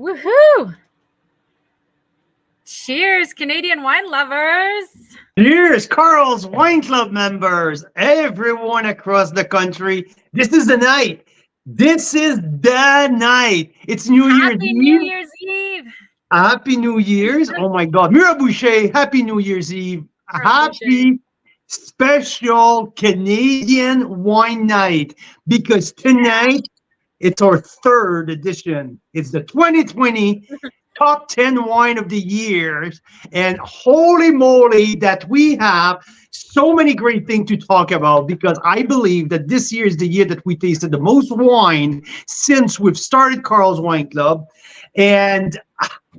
Woohoo! Cheers, Canadian wine lovers. Cheers, Carl's Wine Club members, everyone across the country. This is the night. This is the night. It's New Year's Happy Eve. New Year's Eve. Happy New Year's. Oh my God. Mira Boucher, Happy New Year's Eve. Happy special Canadian wine night, because tonight it's our third edition. It's the 2020 top 10 wine of the years. And holy moly, that we have so many great things to talk about, because I believe that this year is the year that we tasted the most wine since we've started Carl's Wine Club. And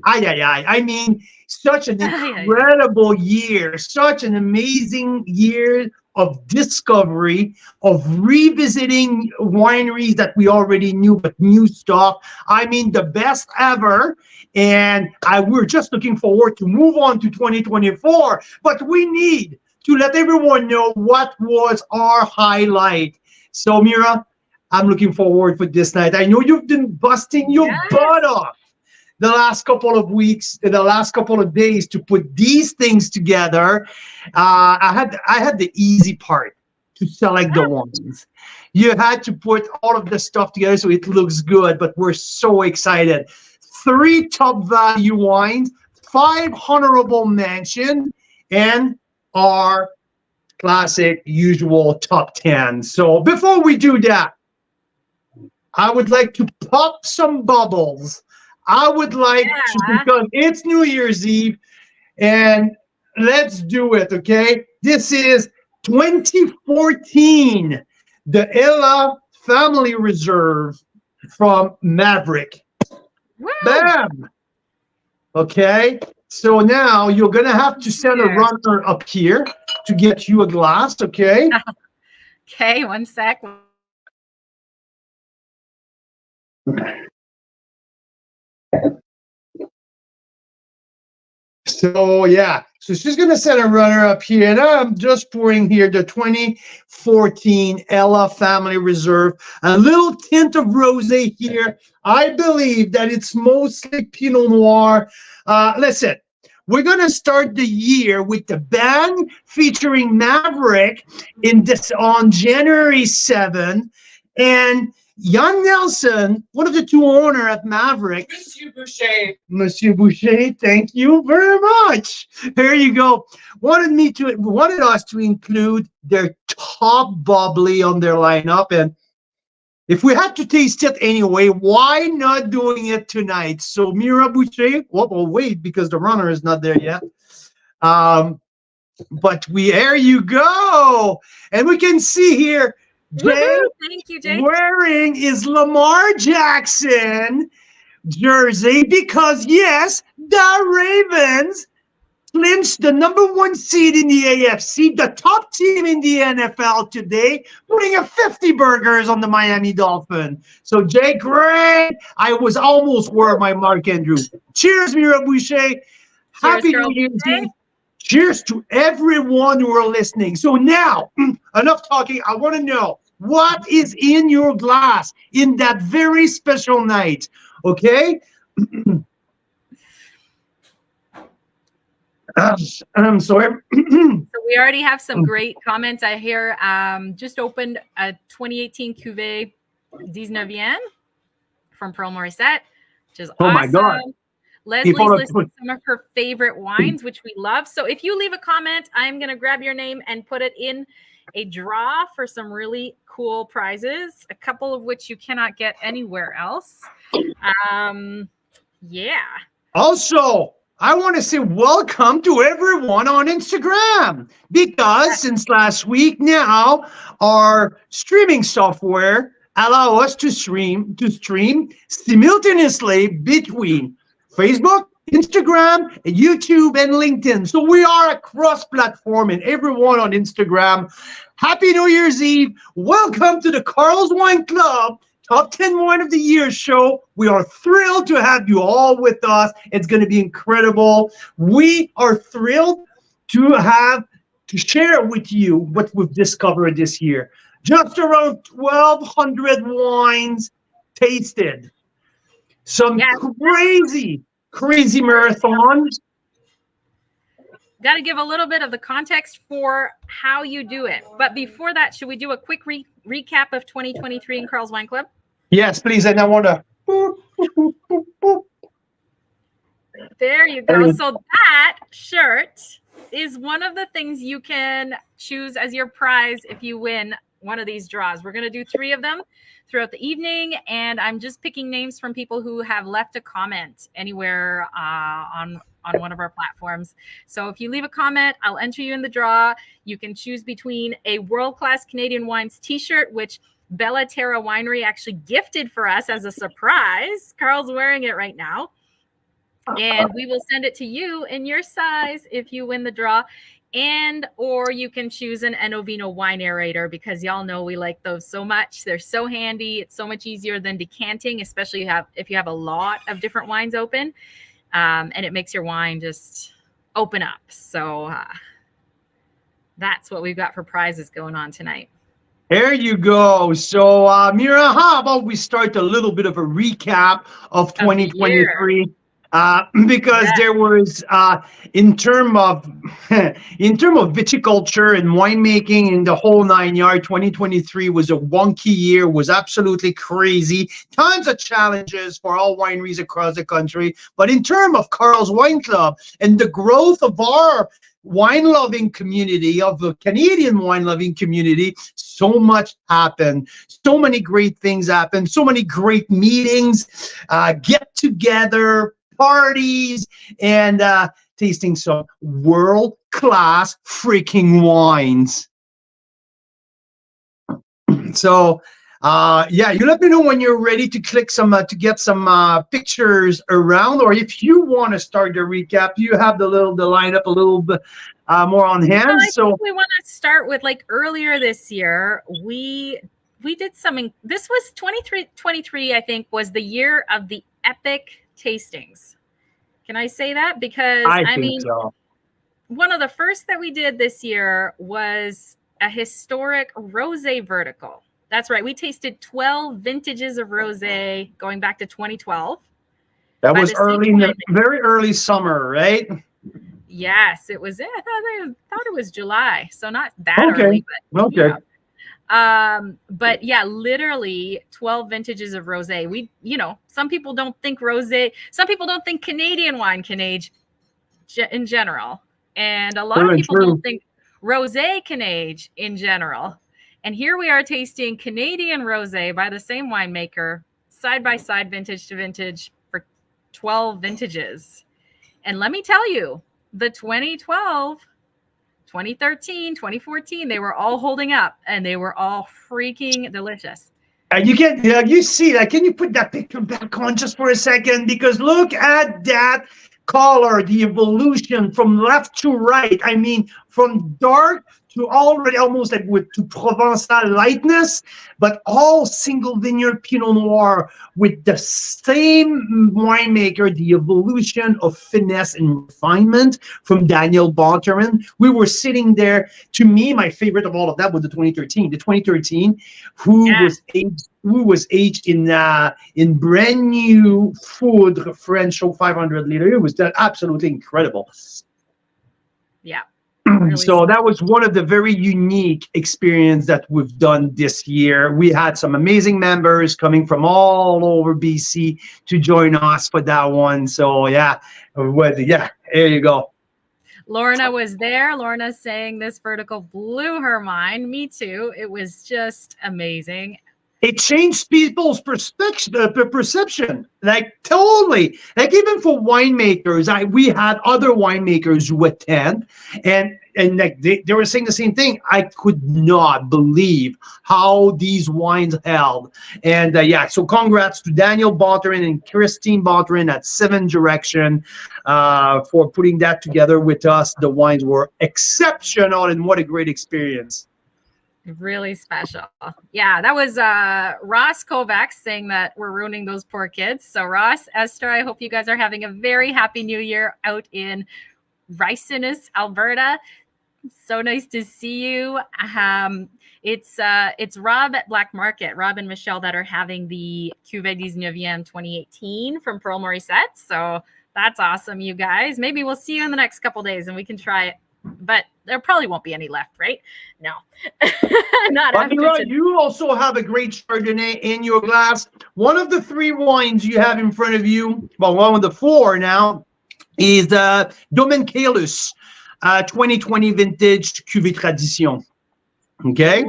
I mean, such an incredible year, such an amazing year of discovery, of revisiting wineries that we already knew, but new stuff. I mean, the best ever. And we're just looking forward to move on to 2024, but we need to let everyone know what was our highlight. So Mira, I'm looking forward for this night. I know you've been busting your butt off the last couple of weeks, the last couple of days to put these things together. I had the easy part to select the wines. You had to put all of the stuff together so it looks good, but we're so excited. 3 top value wines, 5 honorable mention, and our classic usual top 10. So before we do that, I would like to pop some bubbles. I would like to, because it's New Year's Eve, and let's do it, okay? This is 2014, the Ella Family Reserve from Maverick. Woo! Bam! Okay, so now you're gonna have to send a runner up here to get you a glass, okay? Okay, one sec. So yeah, so she's gonna send a runner up here, and I'm just pouring here the 2014 Ella Family Reserve, a little tint of rosé here. I believe that it's mostly Pinot Noir. Listen, we're gonna start the year with the band featuring Maverick on January 7th, and Jan Nelson, one of the 2 owners at Maverick. Monsieur Boucher, thank you very much. There you go. Wanted us to include their top bubbly on their lineup, and if we had to taste it anyway, why not doing it tonight? So Mira Boucher, well, wait, because the runner is not there yet. But there you go, and we can see here. Jay, thank you, Jay. Wearing his Lamar Jackson jersey, because yes, the Ravens clinched the #1 seed in the AFC, the top team in the NFL today, putting a 50 burgers on the Miami Dolphins. So Jay, great. I was almost wearing my Mark Andrews. Cheers, Mira Boucher. Happy New Year's Eve. Cheers to everyone who are listening. So now, enough talking. I want to know what is in your glass in that very special night, okay? So we already have some great comments. I hear just opened a 2018 Cuvée 19e from Pearl Morissette, which is awesome. My God. Leslie's listed some of her favorite wines, which we love. So if you leave a comment, I'm going to grab your name and put it in a draw for some really cool prizes, a couple of which you cannot get anywhere else. Yeah. Also, I want to say welcome to everyone on Instagram, because since last week now, our streaming software allow us to stream simultaneously between Facebook, Instagram, YouTube, and LinkedIn. So we are a cross-platform, and everyone on Instagram. Happy New Year's Eve. Welcome to the Carl's Wine Club Top 10 Wine of the Year show. We are thrilled to have you all with us. It's going to be incredible. We are thrilled to share with you what we've discovered this year. Just around 1,200 wines tasted. some crazy marathons. Got to give a little bit of the context for how you do it. But before that, should we do a quick recap of 2023 in Carl's Wine Club? Yes, please. And I want to. There you go. So that shirt is one of the things you can choose as your prize if you win one of these draws. We're going to do 3 of them throughout the evening, and I'm just picking names from people who have left a comment anywhere on one of our platforms. So if you leave a comment, I'll enter you in the draw. You can choose between a world-class Canadian Wines t-shirt, which Bella Terra Winery actually gifted for us as a surprise. Carl's wearing it right now. And we will send it to you in your size if you win the draw. Or you can choose an Enovino wine aerator, because y'all know we like those so much. They're so handy. It's so much easier than decanting, especially if you have a lot of different wines open. And it makes your wine just open up. So that's what we've got for prizes going on tonight. There you go. So, Mira, how about we start a little bit of a recap of 2023? Because there was, in term of viticulture and winemaking in the whole 9 yards, 2023 was a wonky year, was absolutely crazy. Tons of challenges for all wineries across the country. But in term of Carl's Wine Club and the growth of our wine-loving community, of the Canadian wine-loving community, so much happened. So many great things happened. So many great meetings, get-together, parties, and tasting some world-class freaking wines. So, you let me know when you're ready to click some to get some pictures around, or if you want to start the recap, you have the lineup a little bit more on hand. Well, I think we want to start with, like, earlier this year, we did something. This was 23, I think, was the year of the epic tastings. Can I say that? Because I mean, so. One of the first that we did this year was a historic rosé vertical. That's right. We tasted 12 vintages of rosé going back to 2012. That was very early summer, right? Yes, it was. I thought it was July, so not that early. But, okay. But yeah, literally 12 vintages of rosé. Some people don't think rosé. Some people don't think Canadian wine can age in general, and a lot of people don't think rosé can age in general. And here we are tasting Canadian rosé by the same winemaker, side by side, vintage to vintage, for 12 vintages. And let me tell you, the 2012, 2013, 2014, they were all holding up, and they were all freaking delicious. You see that? Can you put that picture back on just for a second? Because look at that color, the evolution from left to right. I mean, from dark to already almost like to Provençal lightness, but all single vineyard Pinot Noir with the same winemaker, the evolution of finesse and refinement from Daniel Bonterman. We were sitting there. To me, my favorite of all of that was the 2013. The 2013, who was aged in brand new Foudre French 500 liter. It was absolutely incredible. Yeah. Really so that was one of the very unique experience that we've done this year. We had some amazing members coming from all over BC to join us for that one. So there you go. Lorna was there. Lorna's saying this vertical blew her mind. Me too. It was just amazing. It changed people's perception, like totally. Like even for winemakers, we had other winemakers who attend, and like they were saying the same thing. I could not believe how these wines held. And so congrats to Daniel Bonterman and Christine Bonterman at 7 Direction for putting that together with us. The wines were exceptional, and what a great experience. Really special. Yeah, that was Ross Kovacs saying that we're ruining those poor kids. So Ross, Esther, I hope you guys are having a very happy new year out in Ricinus, Alberta. So nice to see you. It's Rob at Black Market, Rob and Michelle that are having the Cuvée 19e 2018 from Pearl Morissette. So that's awesome, you guys. Maybe we'll see you in the next couple days and we can try it. But there probably won't be any left, right? No. Not after Mira, you also have a great Chardonnay in your glass. One of the 3 wines you have in front of you, well, one of the 4 now, is the Domaine Calus 2020 vintage Cuvée Tradition. Okay,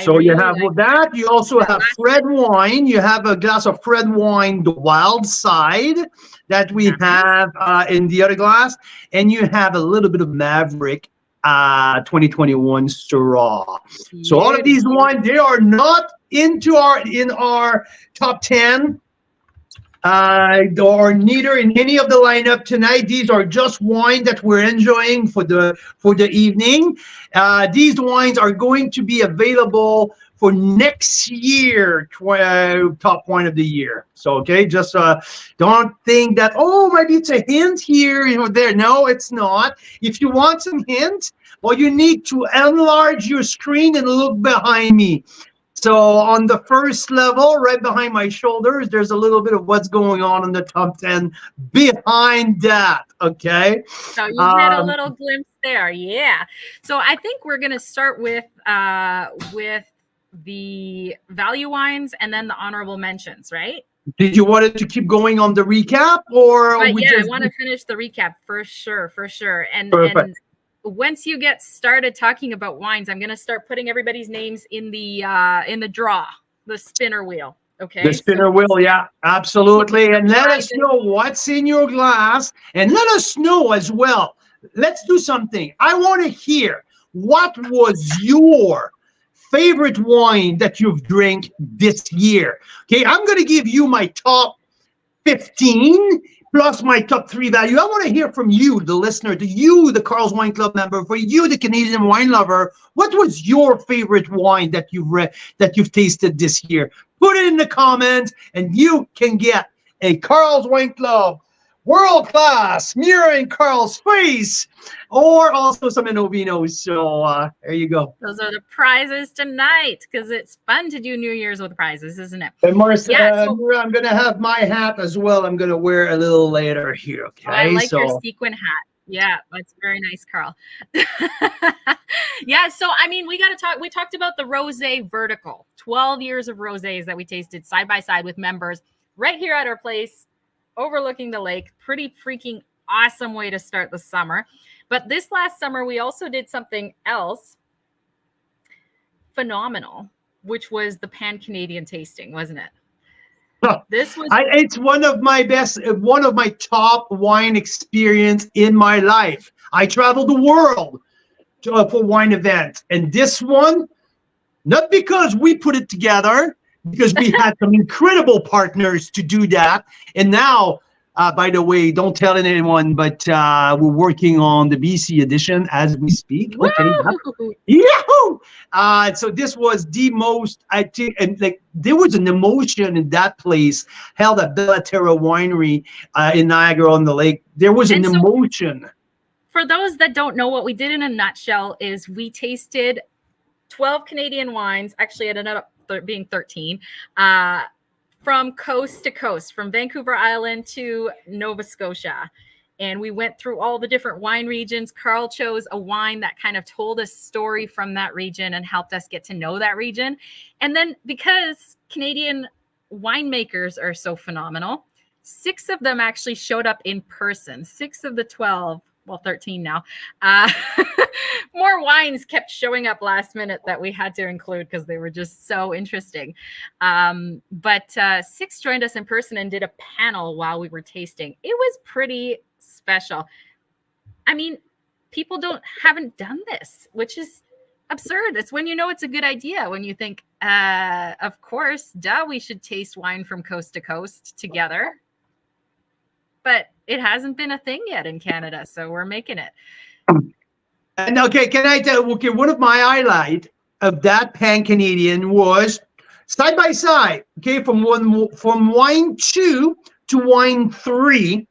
so you have that. You also have Fred wine. You have a glass of Fred wine, the wild side, that we have in the other glass, and you have a little bit of Maverick 2021 Syrah. So all of these wines, they are not in our top 10. Or neither in any of the lineup tonight. These are just wine that we're enjoying for the evening. These wines are going to be available for next year, top wine of the year. So okay, just don't think that maybe it's a hint here or there. No, it's not. If you want some hint, well, you need to enlarge your screen and look behind me. So on the first level, right behind my shoulders, there's a little bit of what's going on in the top 10 behind that, okay? So you had a little glimpse there, yeah. So I think we're going to start with the value wines and then the honorable mentions, right? Did you want it to keep going on the recap? Or I want to finish the recap for sure. And once you get started talking about wines, I'm going to start putting everybody's names in the draw, the spinner wheel. Okay. The spinner wheel. Yeah, absolutely. And let us know what's in your glass and let us know as well. Let's do something. I want to hear what was your favorite wine that you've drank this year. Okay. I'm going to give you my top 15 plus my top 3 value. I want to hear from you, the listener, to you, the Carl's Wine Club member, for you, the Canadian wine lover. What was your favorite wine that you've tasted this year? Put it in the comments, and you can get a Carl's Wine Club world class Mira and Carl's face, or also some Inovinos. So there you go. Those are the prizes tonight, because it's fun to do New Year's with prizes, isn't it? And Mira, I'm going to have my hat as well. I'm going to wear a little later here. Okay. I like your sequin hat. Yeah, that's very nice, Carl. Yeah, so I mean, we got to talk. We talked about the Rosé Vertical, 12 years of rosés that we tasted side by side with members right here at our place, overlooking the lake. Pretty freaking awesome way to start the summer. But this last summer, we also did something else phenomenal, which was the Pan-Canadian tasting, wasn't it? This was it's one of my top wine experience in my life. I travel the world for wine events, and this one, not because we put it together, because we had some incredible partners to do that. And now, by the way, don't tell anyone, but we're working on the BC edition as we speak. Okay. Yahoo! So this was the most, I think, and like there was an emotion in that place held at Bella Terra Winery in Niagara-on-the-Lake. There was an emotion. For those that don't know, what we did in a nutshell is we tasted 12 Canadian wines. Actually, it ended up being 13. From coast to coast, from Vancouver Island to Nova Scotia. And we went through all the different wine regions. Carl chose a wine that kind of told a story from that region and helped us get to know that region. And then because Canadian winemakers are so phenomenal, 6 of them actually showed up in person. 6 of the 12, well, 13 now. More wines kept showing up last minute that we had to include because they were just so interesting. But 6 joined us in person and did a panel while we were tasting. It was pretty special. I mean, people haven't done this, which is absurd. It's when you know it's a good idea, when you think, of course, we should taste wine from coast to coast together. But it hasn't been a thing yet in Canada, so we're making it. And okay, can I tell you, okay, one of my highlights of that Pan-Canadian was side by side, okay, from wine 2 to wine 3,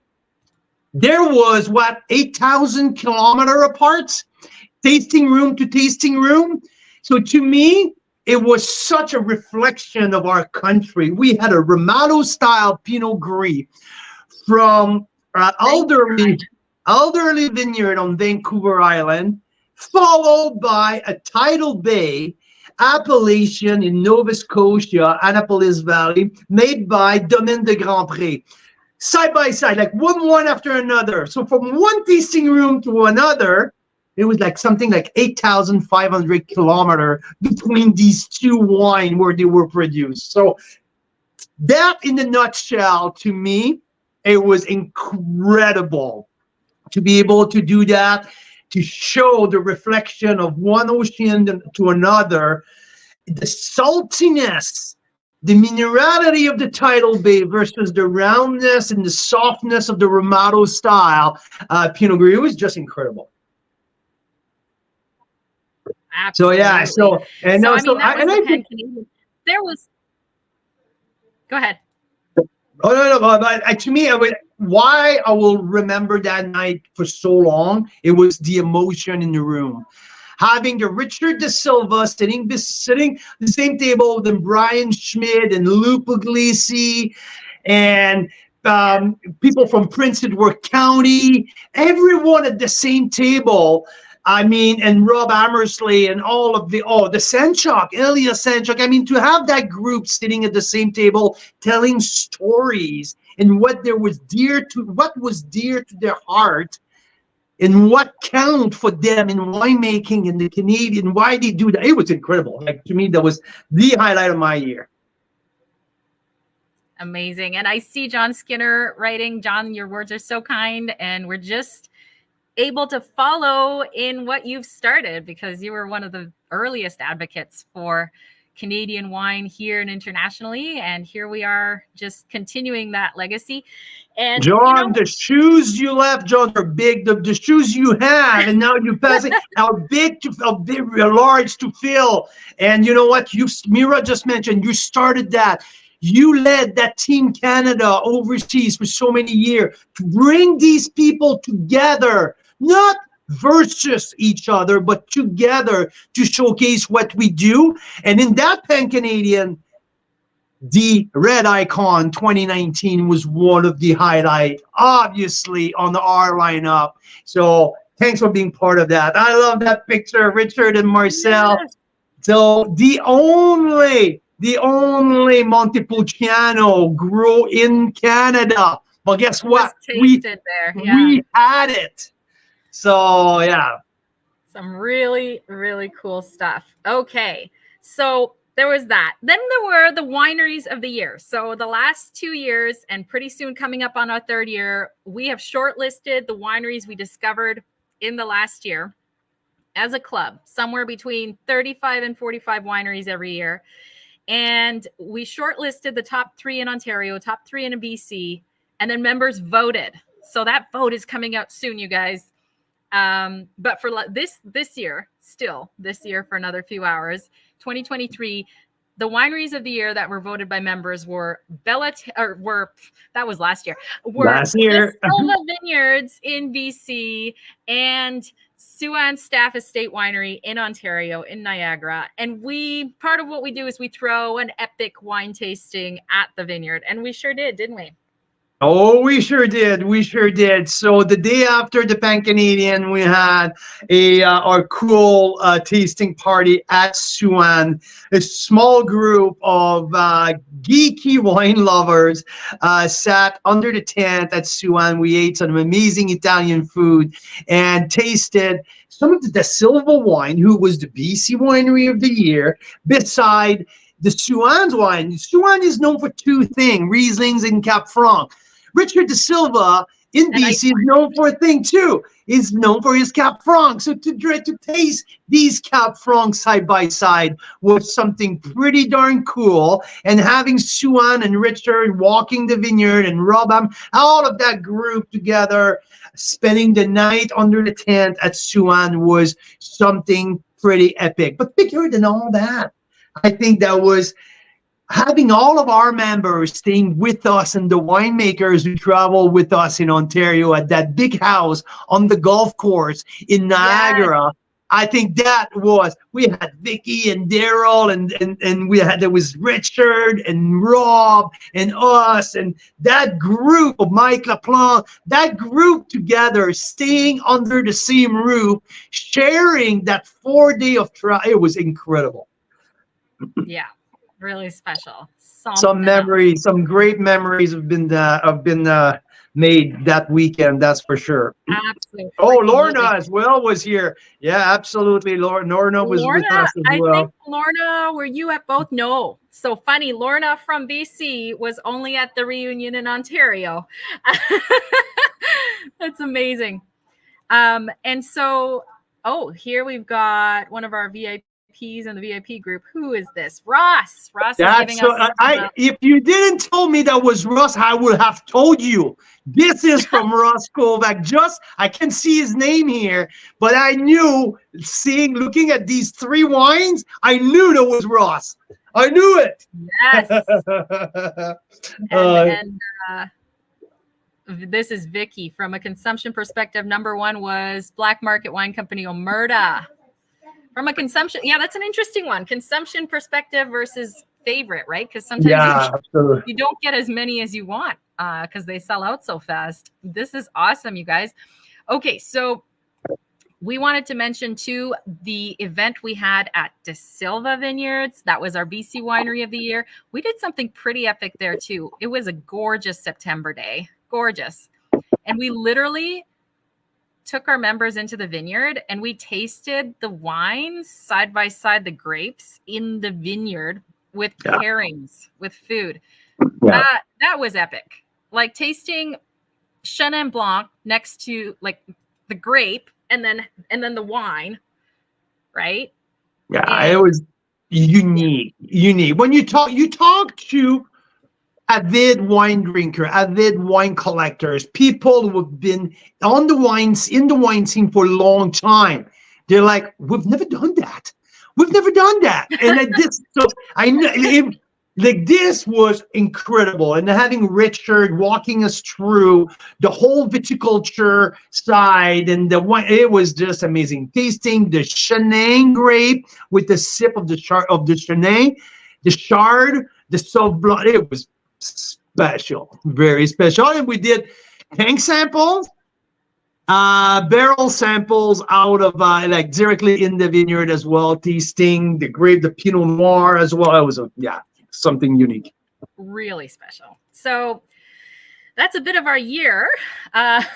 there was 8,000 kilometers apart. tasting room to tasting room. So to me, it was such a reflection of our country. We had a Romano style Pinot Gris from elderly vineyard on Vancouver Island, followed by a tidal bay appellation in Nova Scotia, Annapolis Valley, made by Domaine de Grand Pré. Side by side, like one after another. So from one tasting room to another, it was like something like 8,500 kilometers between these two wines where they were produced. So that, in a nutshell, to me, it was incredible to be able to do that, to show the reflection of one ocean to another, the saltiness, the minerality of the tidal bay versus the roundness and the softness of the Romano style Pinot Gris. It was just incredible. Absolutely. So yeah, so and so, no, I mean, so that I, and was I the think, there was. Go ahead. oh no, but to me, why I will remember that night for so long, it was the emotion in the room. Having the Richard De Silva sitting the same table with Brian Schmidt and Lou Puglisi and people from Prince Edward County, everyone at the same table. I mean, and Rob Amersley and all of the Sanchok, Elias Sanchok. I mean, to have that group sitting at the same table telling stories and what was dear to their heart and what count for them in winemaking and the Canadian, why they do that. It was incredible. Like, to me, that was the highlight of my year. Amazing. And I see John Skinner writing, John, your words are so kind, and we're just able to follow in what you've started because you were one of the earliest advocates for Canadian wine here and internationally. And here we are just continuing that legacy. And John, the shoes you left, John, are big. The shoes you have, and now you pass it, are large to fill. And you know what? Mira just mentioned, you started that. You led that Team Canada overseas for so many years to bring these people together, not versus each other, but together to showcase what we do. And in that Pan-Canadian, the Red Icon 2019 was one of the highlights, obviously, on our lineup. So thanks for being part of that. I love that picture, Richard and Marcel. Yes. So the only Montepulciano grew in Canada. But guess what? We had it. So yeah. Some really, really cool stuff. Okay. So there was that. Then there were the wineries of the year. So the last 2 years, and pretty soon coming up on our third year, we have shortlisted the wineries we discovered in the last year as a club, somewhere between 35 and 45 wineries every year. And we shortlisted the top 3 in Ontario, top 3 in BC, and then members voted. So that vote is coming out soon, you guys. But for this year for another few hours, 2023, the wineries of the year that were voted by members were that was last year. Last year. Silva Vineyards in BC and Suan Staff Estate Winery in Ontario, in Niagara. And part of what we do is we throw an epic wine tasting at the vineyard. And we sure did, didn't we? Oh, we sure did. We sure did. So the day after the Pan-Canadian, we had our cool tasting party at Suan. A small group of geeky wine lovers sat under the tent at Suan. We ate some amazing Italian food and tasted some of the De Silva wine, who was the BC Winery of the Year, beside the Suan's wine. Suan is known for 2 things, Rieslings and Cap Franc. Richard De Silva in BC is known for a thing too. He's known for his Cap Franc. So to taste these Cap Francs side by side was something pretty darn cool. And having Suan and Richard walking the vineyard and Rob, all of that group together, spending the night under the tent at Suan was something pretty epic. But bigger than all that, I think that was having all of our members staying with us and the winemakers who travel with us in Ontario at that big house on the golf course in Niagara. I think that was, we had Vicky and Daryl and there was Richard and Rob and us and that group of Mike LaPlante, that group together, staying under the same roof, sharing that 4 day of trial. It was incredible. Yeah, really special. Some memories, some great memories have been made that weekend, that's for sure. Absolutely. Oh, Lorna as well was here. Yeah, absolutely. Lorna was with us as well. I think, Lorna, were you at both? No. So funny. Lorna from BC was only at the reunion in Ontario. That's amazing. And so, here we've got one of our VIPs in the VIP group. Who is this? Ross. Ross is giving us. If you didn't tell me that was Ross, I would have told you. This is from Ross Kovac. I can see his name here, but I knew, looking at these 3 wines, I knew that was Ross. I knew it. Yes. This is Vicky. From a consumption perspective, number 1 was Black Market Wine Company Omerta. From a consumption, that's an interesting one. Consumption perspective versus favorite, right? Because sometimes you don't get as many as you want because they sell out so fast. This is awesome, you guys. Okay, so we wanted to mention too the event we had at De Silva Vineyards. That was our BC Winery of the Year. We did something pretty epic there too. It was a gorgeous September day, gorgeous, and we literally took our members into the vineyard and we tasted the wines side by side, the grapes in the vineyard with pairings with food. Yeah. That was epic. Like tasting Chenin Blanc next to like the grape and then the wine, right? Yeah, it was unique. When you talk to avid wine drinker, avid wine collectors, people who have been in the wine scene for a long time. They're like, we've never done that. And I know, like, this was incredible. And having Richard walking us through the whole viticulture side and the wine, it was just amazing. Tasting the Chenin grape with the sip of the Chenin, the Chard, the Sauv Blanc, it was special, very special. And we did tank samples, barrel samples out of like directly in the vineyard as well, tasting the grape, the Pinot Noir as well. It was something unique, really special. So that's a bit of our year. If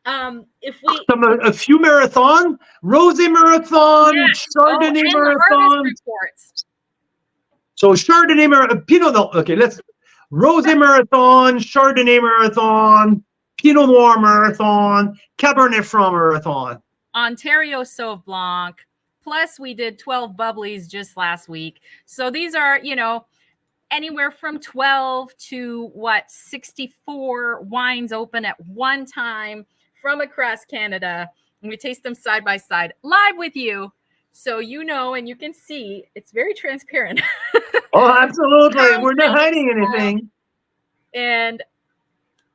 we a few marathon, rosé marathon, Chardonnay marathon. So Chardonnay Pinot Noir. Okay, let's. Rosé marathon, Chardonnay marathon, Pinot Noir marathon, Cabernet Franc marathon. Ontario Sauv Blanc. Plus, we did 12 bubblies just last week. So these are, anywhere from 12 to 64 wines open at one time from across Canada. And we taste them side by side live with you. So and you can see it's very transparent. Oh, absolutely. We're not hiding anything. And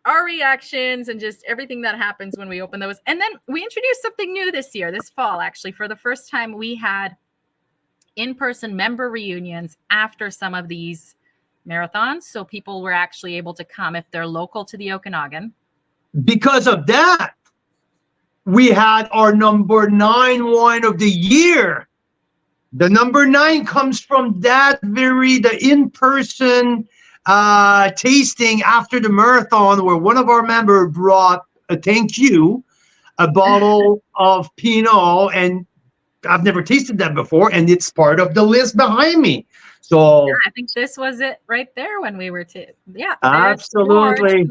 our reactions and just everything that happens when we open those. And then we introduced something new this fall, actually. For the first time, we had in-person member reunions after some of these marathons. So people were actually able to come if they're local to the Okanagan. Because of that, we had our number 9 wine of the year. The number 9 comes from the in-person tasting after the marathon, where one of our members brought a bottle of Pinot, and I've never tasted that before, and it's part of the list behind me. So I think this was it right there when we were absolutely.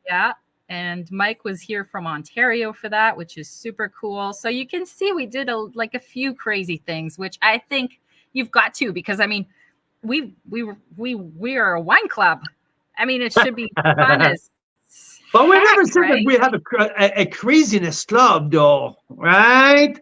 Yeah. And Mike was here from Ontario for that, which is super cool. So you can see we did a few crazy things, which I think you've got to, because I mean, we are a wine club. I mean, it should be fun as. But we never said that we have a craziness club, though, right?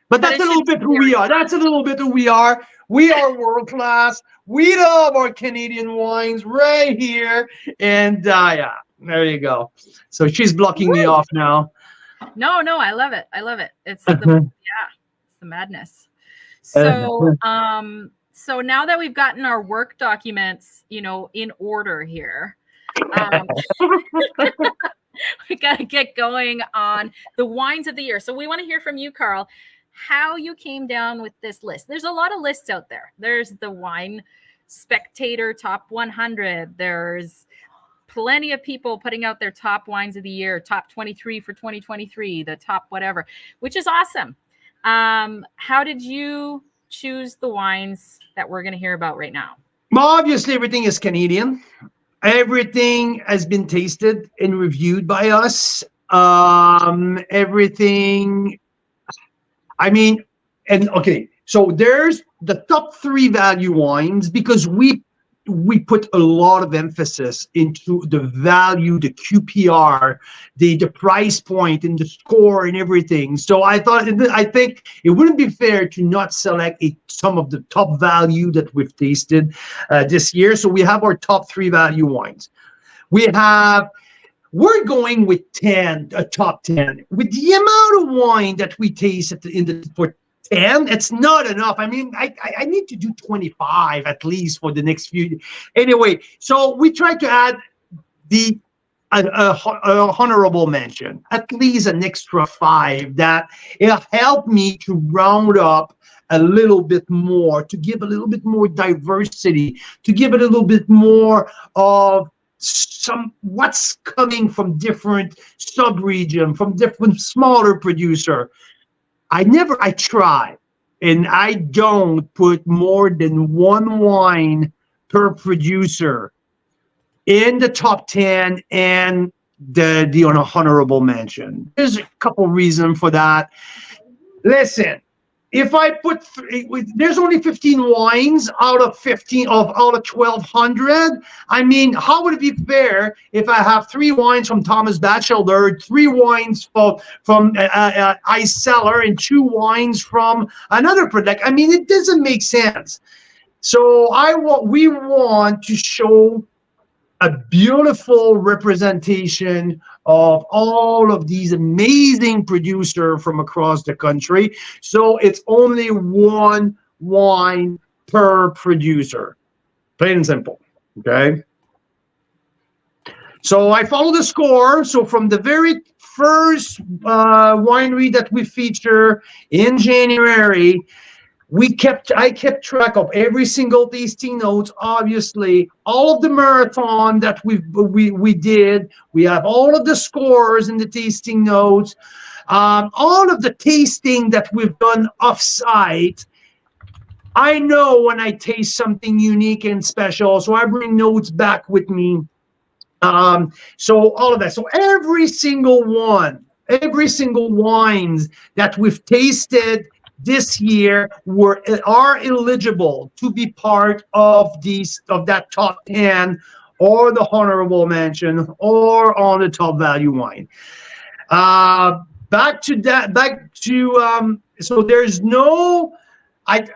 But that's a little bit who we are. That's a little bit who we are. We are world class. We love our Canadian wines right here, and there you go. So she's blocking me off now. No, I love it. I love it. It's the it's the madness. So so now that we've gotten our work documents, you know, in order here, we got to get going on the wines of the year. So we want to hear from you, Carl, how you came down with this list. There's a lot of lists out there. There's the Wine Spectator Top 100. There's plenty of people putting out their top wines of the year, top 23 for 2023, the top whatever, which is awesome. How did you choose the wines that we're going to hear about right now? Well, obviously, everything is Canadian. Everything has been tasted and reviewed by us. Everything, I mean, and okay, so there's the top 3 value wines because we put a lot of emphasis into the value, the QPR, the price point and the score and everything. So I think it wouldn't be fair to not select some of the top value that we've tasted this year. So we have our top 3 value wines. We're going with top 10. With the amount of wine that we taste for 10, it's not enough. I mean, I need to do 25 at least for the next few. Anyway, so we try to add the honorable mention, at least an extra 5 that it'll help me to round up a little bit more, to give a little bit more diversity, to give it a little bit more of what's coming from different sub-region, from different smaller producer. I try, and I don't put more than 1 wine per producer in the top 10 and the honorable mention. There's a couple reasons for that. Listen, if I put there's only 15 wines out of 1,200. I mean, how would it be fair if I have 3 wines from Thomas Batchelder, 3 wines from Ice Cellar, and 2 wines from another product? I mean, it doesn't make sense. So we want to show a beautiful representation of all of these amazing producers from across the country. So it's only 1 wine per producer, plain and simple. Okay. So I follow the score. So from the very first winery that we feature in January, I kept track of every single tasting notes. Obviously, all of the marathon that we did, we have all of the scores in the tasting notes, all of the tasting that we've done off-site. I know when I taste something unique and special, so I bring notes back with me. So all of that. So every single wines that we've tasted this year are eligible to be part of that top 10 or the honorable mention or on the top value wine. So there's no, I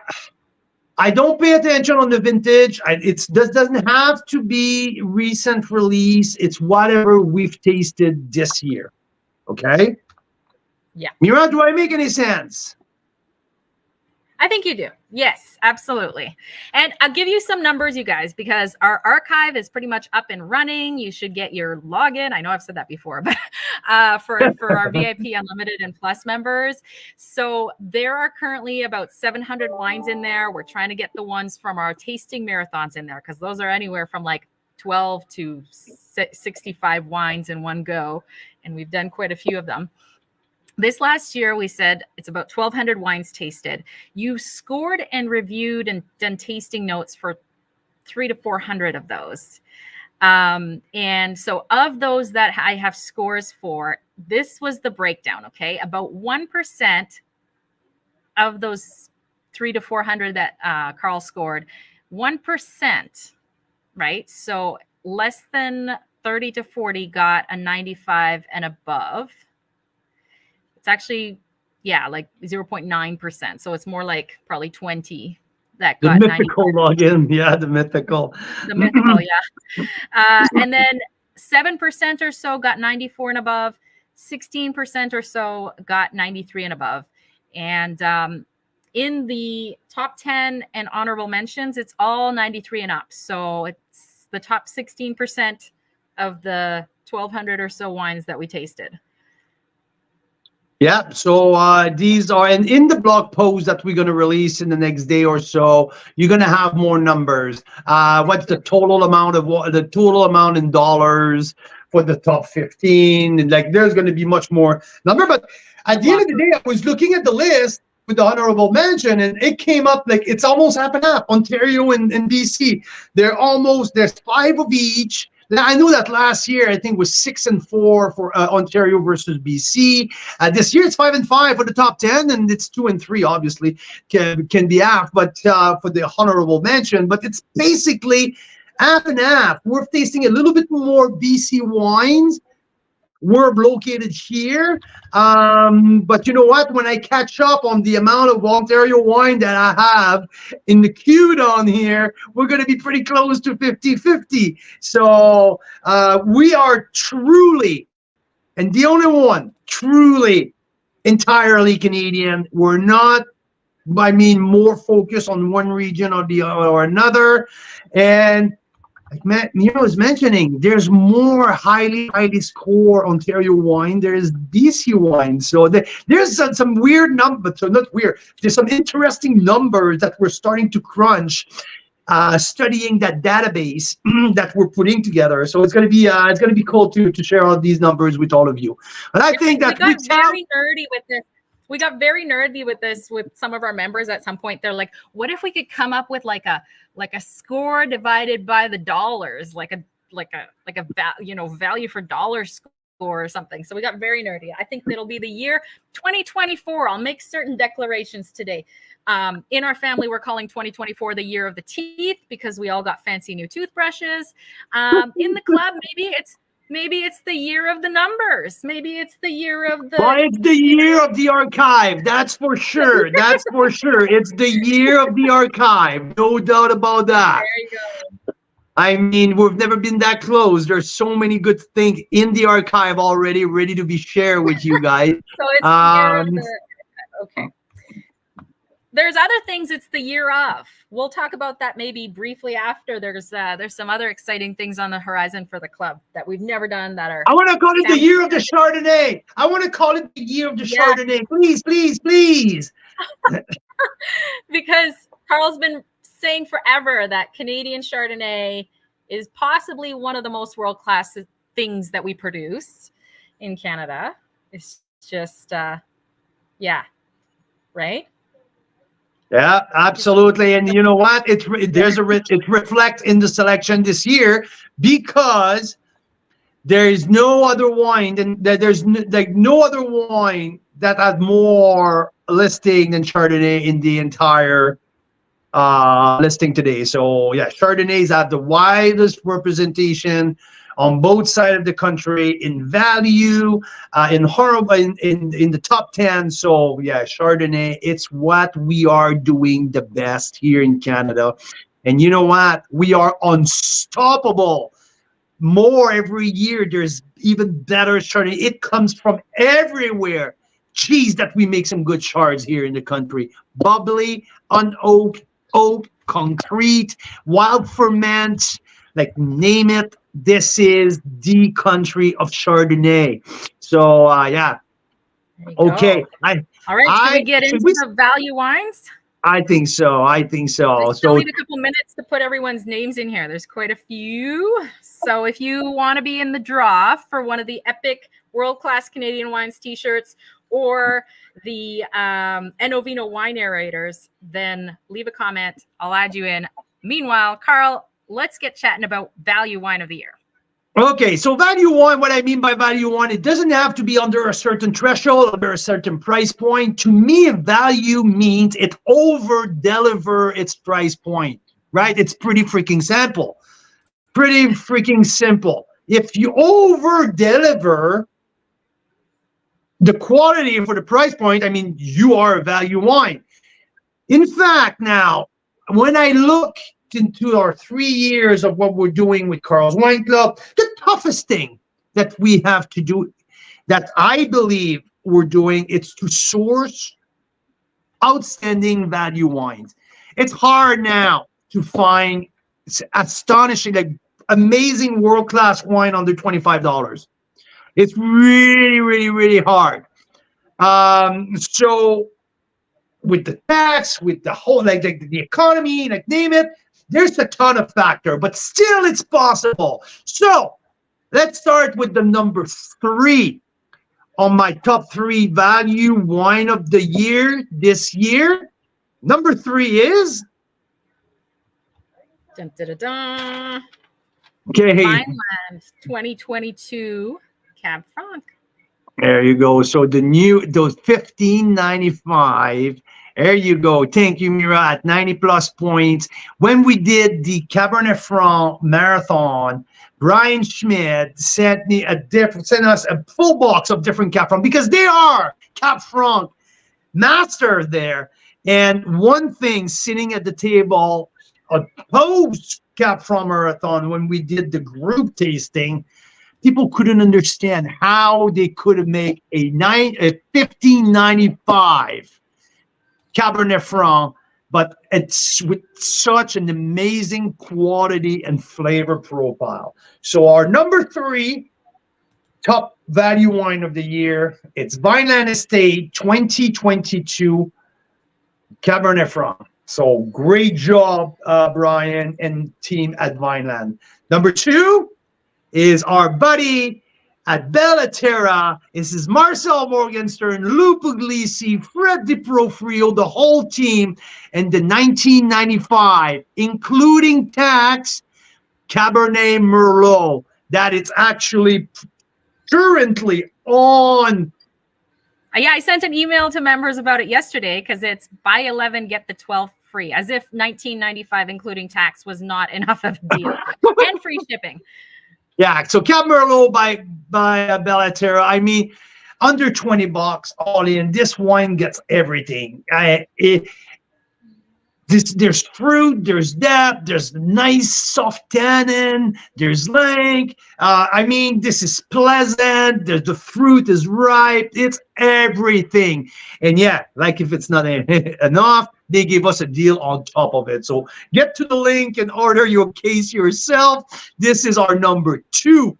don't pay attention on the vintage. This doesn't have to be recent release. It's whatever we've tasted this year. Okay? Yeah. Mira, do I make any sense? I think you do. Yes, absolutely. And I'll give you some numbers, you guys, because our archive is pretty much up and running. You should get your login. I know I've said that before, but for our VIP Unlimited and Plus members. So there are currently about 700 wines in there. We're trying to get the ones from our tasting marathons in there because those are anywhere from like 12 to 65 wines in one go. And we've done quite a few of them. This last year, we said it's about 1,200 wines tasted. You scored and reviewed and done tasting notes for 300 to 400 of those. And so of those that I have scores for, this was the breakdown, okay? About 1% of those 300 to 400 that Carl scored, 1%, right? So less than 30 to 40 got a 95 and above. It's actually, like 0.9%. So it's more like probably 20 that got the mythical 95. Login. Yeah, the mythical. The mythical, yeah. And then 7% or so got 94 and above. 16% or so got 93 and above. And in the top 10 and honorable mentions, it's all 93 and up. So it's the top 16% of the 1,200 or so wines that we tasted. Yeah, so these are, and in the blog post that we're going to release in the next day or so, you're going to have more numbers. What's the total amount in dollars for the top 15? And like, there's going to be much more number. But at the end of the day, I was looking at the list with the honorable mention, and it came up like it's almost half and half. Ontario and BC, there's 5 of each. I know that last year I think was 6 and 4 for Ontario versus BC. This year it's 5 and 5 for the top 10, and it's 2 and 3 obviously can be half, but for the honorable mention. But it's basically half and half. We're tasting a little bit more BC wines. We're located here, but you know what? When I catch up on the amount of Ontario wine that I have in the queue down here, we're going to be pretty close to 50-50. So we are truly, and the only one, truly entirely Canadian. We're not, I mean, more focused on one region or another. And like Mira was mentioning, there's more highly score Ontario wine. There's BC wine. So there's some weird numbers. So not weird. There's some interesting numbers that we're starting to crunch, studying that database that we're putting together. So it's gonna be cool to share all these numbers with all of you. And I think that we got very nerdy with this. We got very nerdy with this with some of our members at some point. They're like, what if we could come up with like a score divided by the dollars, like a value for dollar score or something. So we got very nerdy. I think it'll be the year 2024. I'll make certain declarations today. In our family, we're calling 2024 the year of the teeth because we all got fancy new toothbrushes. In the club, maybe it's the year of the numbers. Maybe it's the year of the... Well, it's the year of the archive. That's for sure. That's for sure. It's the year of the archive. No doubt about that. There you go. I mean, we've never been that close. There's so many good things in the archive already ready to be shared with you guys. So it's the year of the... Okay. There's other things it's the year of. We'll talk about that maybe briefly after. There's some other exciting things on the horizon for the club that we've never done that are... I want to call it the year of the Chardonnay. I want to call it the year of the Chardonnay. Please, please, please. Because Carl's been saying forever that Canadian Chardonnay is possibly one of the most world-class things that we produce in Canada. It's just, yeah, right? Yeah, absolutely. And you know what? It reflects in the selection this year because there is no other wine no other wine that has more listing than Chardonnay in the entire listing today. So yeah, Chardonnays have the widest representation on both sides of the country in value, in the top 10. So yeah, Chardonnay, it's what we are doing the best here in Canada. And you know what? We are unstoppable. More every year, there's even better Chardonnay. It comes from everywhere. Geez, that we make some good chards here in the country. Bubbly, unoaked, oak, concrete, wild ferment, like name it. This is the country of Chardonnay. So yeah. Okay. All right. Should we get into the value wines? I think so. I still need a couple minutes to put everyone's names in here. There's quite a few. So if you want to be in the draw for one of the epic world-class Canadian wines t-shirts or the Enovino wine narrators, then leave a comment. I'll add you in. Meanwhile, Carl, let's get chatting about value wine of the year. Okay, so value wine, what I mean by value wine, it doesn't have to be under a certain threshold, under a certain price point. To me, value means it over-deliver its price point, right? It's pretty freaking simple. Pretty freaking simple. If you over-deliver the quality for the price point, I mean, you are a value wine. In fact, now, when I look into our 3 years of what we're doing with Carl's Wine Club, the toughest thing that we have to do that I believe we're doing, it's to source outstanding value wines. It's hard now to find astonishing, like amazing world-class wine under $25. It's really, really, really hard. So with the tax, with the whole, like the economy, like name it, there's a ton of factor, but still it's possible. So let's start with the number 3 on my top 3 value wine of the year this year. Number 3 is Dun, dun, dun, dun. okay. Vineland 2022 Cab Franc. There you go. So those $15.95. There you go. Thank you, Mira, at 90 plus points. When we did the Cabernet Franc marathon, Brian Schmidt sent us a full box of different Cab Franc because they are Cab Franc master there. And one thing sitting at the table, a post Cab Franc marathon, when we did the group tasting, people couldn't understand how they could make a $15.95 Cabernet Franc, but it's with such an amazing quality and flavor profile. So our number 3 top value wine of the year, it's Vineland Estate 2022 Cabernet Franc. So great job, Brian and team at Vineland. Number 2 is our buddy at Bellaterra. This is Marcel Morgenstern, Lou Puglisi, Fred DiProfrio, the whole team, and the 1995, including tax, Cabernet Merlot, that it's actually currently on. Yeah, I sent an email to members about it yesterday because it's buy 11, get the 12 free, as if 1995, including tax, was not enough of a deal. And free shipping. Yeah, so Cab Merlot by Bellaterra. I mean, under $20 all in. This wine gets everything. There's fruit, there's depth, there's nice soft tannin, there's length. I mean, this is pleasant. The fruit is ripe. It's everything. And yeah, like if it's not enough, they give us a deal on top of it. So get to the link and order your case yourself. This is our number 2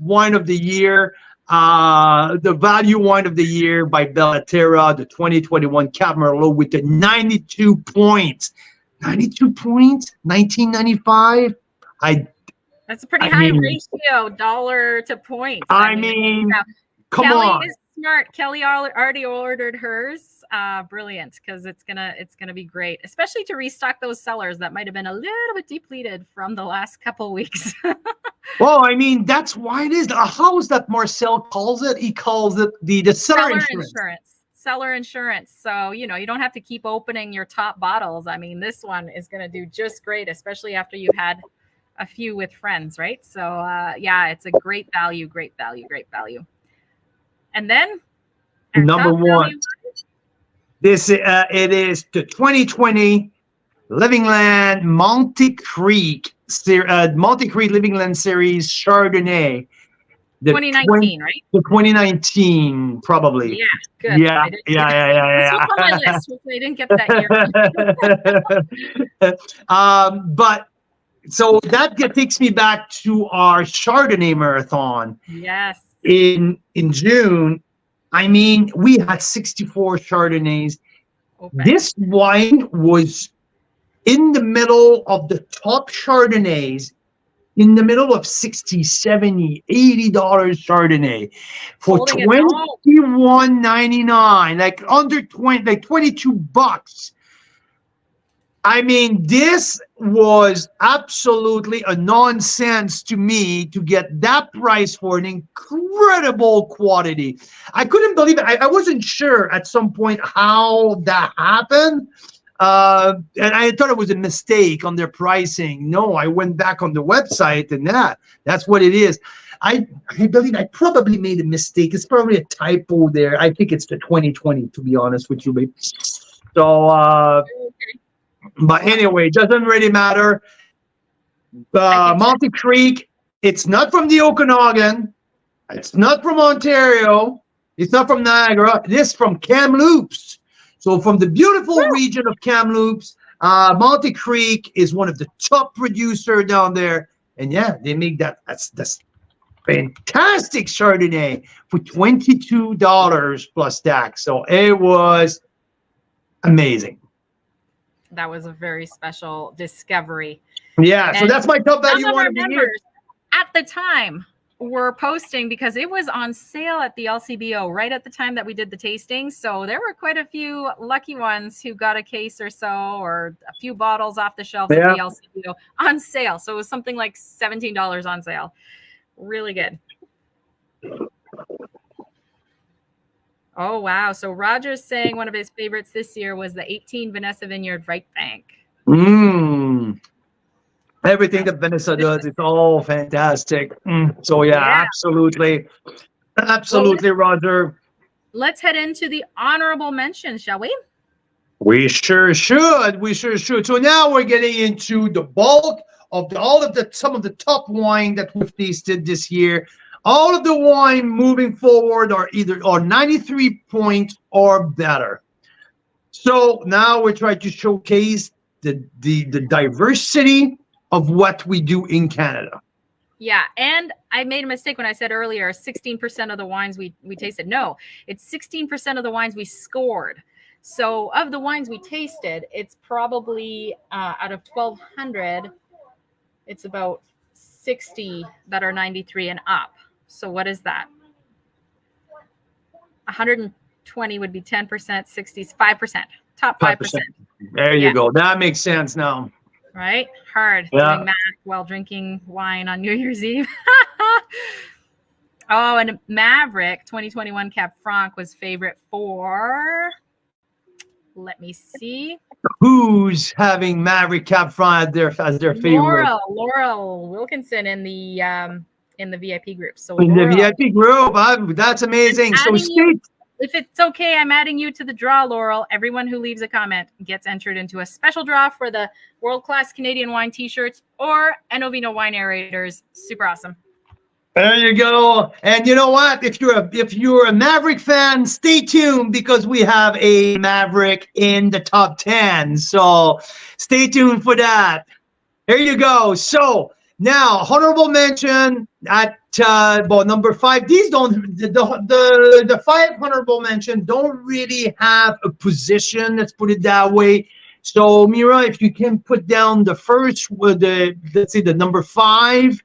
wine of the year. The value wine of the year by Bellaterra, the 2021 Cab Merlot with the 92 points. 92 points, 1995. That's a pretty high ratio, dollar to points. I mean, come Kelly on. is smart. Kelly already ordered hers. Brilliant, because it's gonna be great, especially to restock those cellars that might have been a little bit depleted from the last couple weeks. Well, I mean, that's why it is. How is that Marcel calls it? He calls it the seller insurance. Seller insurance. So, you don't have to keep opening your top bottles. I mean, this one is going to do just great, especially after you've had a few with friends, right? So, yeah, it's a great value. And then number 1. This it is the 2020 Livingland Monte Creek Livingland Series Chardonnay. The 2019, right? The 2019, probably. Yeah, good. Yeah. It's on my list. Hopefully I didn't get that year. But so that takes me back to our Chardonnay marathon. Yes. In June. I mean, we had 64 Chardonnays. Okay. This wine was in the middle of the top Chardonnays, in the middle of $60, $70, $80 Chardonnay for $21.99, like under 20, like $22. I mean, this was absolutely a nonsense to me to get that price for an incredible quality. I couldn't believe it. I wasn't sure at some point how that happened. And I thought it was a mistake on their pricing. No, I went back on the website and that's what it is. I believe I probably made a mistake. It's probably a typo there. I think it's the 2020, to be honest with you, babe. So, but anyway, it doesn't really matter. Monte Creek, it's not from the Okanagan. It's not from Ontario. It's not from Niagara. It is from Kamloops. So from the beautiful region of Kamloops, Monte Creek is one of the top producer down there. And yeah, they make that's fantastic Chardonnay for $22 plus tax. So it was amazing. That was a very special discovery. Yeah, so that's my top value wine of the year. At the time, were posting because it was on sale at the LCBO right at the time that we did the tasting. So there were quite a few lucky ones who got a case or so, or a few bottles off the shelf at the LCBO on sale. So it was something like $17 on sale. Really good. Oh, wow. So Roger's saying one of his favorites this year was the 18 Vanessa Vineyard Right Bank. Everything that Vanessa does, it's all fantastic. So yeah, absolutely. Absolutely, Roger. Let's head into the honorable mention, shall we? We sure should. We sure should. So now we're getting into the bulk of some of the top wine that we've tasted this year. All of the wine moving forward are either 93 points or better. So now we're trying to showcase the diversity of what we do in Canada. Yeah, and I made a mistake when I said earlier 16% of the wines we tasted. No, it's 16% of the wines we scored. So of the wines we tasted, it's probably out of 1,200, it's about 60 that are 93 and up. So what is that? 120 would be 10%, 60 is 5%, top 5%. There you go. That makes sense now. Right? Hard doing math while drinking wine on New Year's Eve. Oh, and Maverick 2021 Cab Franc was favorite for, let me see. Who's having Maverick Cab Franc as their favorite? Laurel Wilkinson in the VIP group. So in the VIP group, that's amazing. So if it's okay, I'm adding you to the draw, Laurel. Everyone who leaves a comment gets entered into a special draw for the world-class Canadian wine t-shirts or Enovino wine aerators. Super awesome. There you go. And you know what? If you're a Maverick fan, stay tuned because we have a Maverick in the top 10. So stay tuned for that. There you go. So now, honorable mention at number 5. These don't the 5 honorable mention don't really have a position. Let's put it that way. So, Mira, if you can put down the first with let's say the number 5,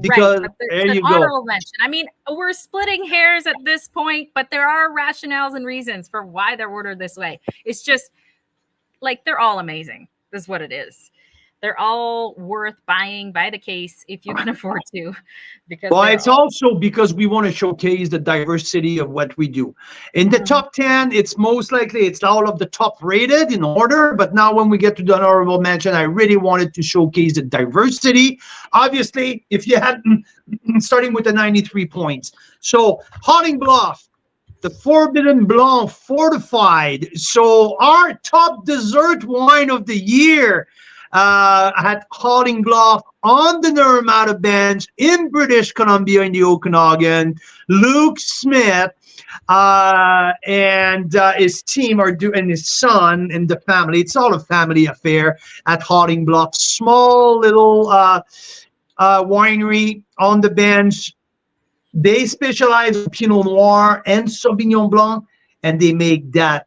because there you go. Honorable mention. I mean, we're splitting hairs at this point, but there are rationales and reasons for why they're ordered this way. It's just like they're all amazing. That's what it is. They're all worth buying by the case if you can afford to. Because it's also because we want to showcase the diversity of what we do. In the top 10, it's most likely it's all of the top rated in order. But now when we get to the honorable mention, I really wanted to showcase the diversity. Obviously, if you had starting with the 93 points. So Hauding Bluff, the Forbidden Blanc fortified. So our top dessert wine of the year. At Hauding Bluff on the Naramata bench in British Columbia in the Okanagan. Luke Smith and his team and his son and the family. It's all a family affair at Hauding Bluff. Small little winery on the bench. They specialize in Pinot Noir and Sauvignon Blanc, and they make that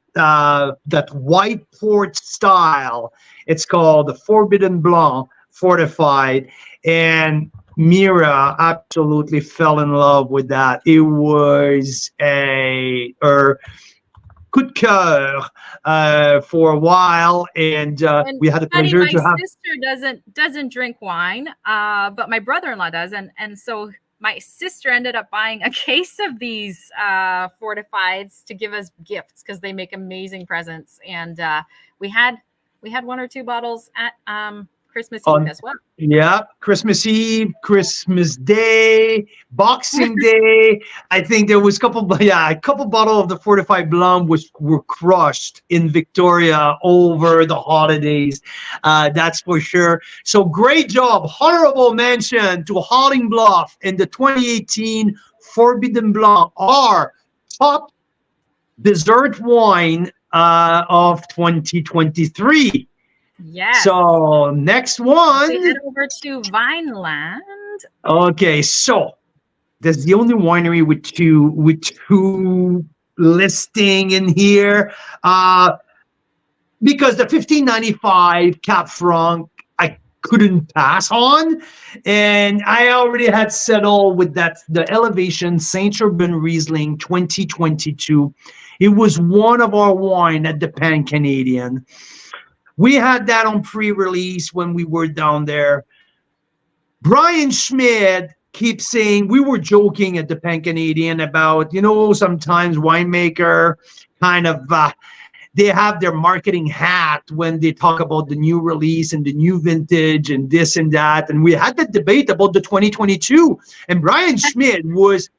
white port style. It's called the Forbidden Blanc fortified, and Mira absolutely fell in love with that. It was her coup de cœur for a while, and we had the pleasure to have. My sister doesn't drink wine, but my brother-in-law does, and so my sister ended up buying a case of these fortifieds to give us gifts because they make amazing presents, and we had 1 or 2 bottles at Christmas Eve as well. Yeah, Christmas Eve, Christmas Day, Boxing Day. I think there was a couple bottles of the Fortified Blanc were crushed in Victoria over the holidays. That's for sure. So great job. Honorable mention to Hauding Bluff in the 2018 Forbidden Blanc, our top dessert wine of 2023. Yes. So next one. We head over to Vineland. Okay, so that's the only winery with two listing in here. Because the 1595 Cap Franc I couldn't pass on, and I already had settled with that the Elevation Saint-Urbain Riesling 2022. It was one of our wine at the Pan Canadian. We had that on pre-release when we were down there. Brian Schmidt keeps saying, we were joking at the Pan Canadian about, sometimes winemaker kind of they have their marketing hat when they talk about the new release and the new vintage and this and that. And we had the debate about the 2022. And Brian Schmidt was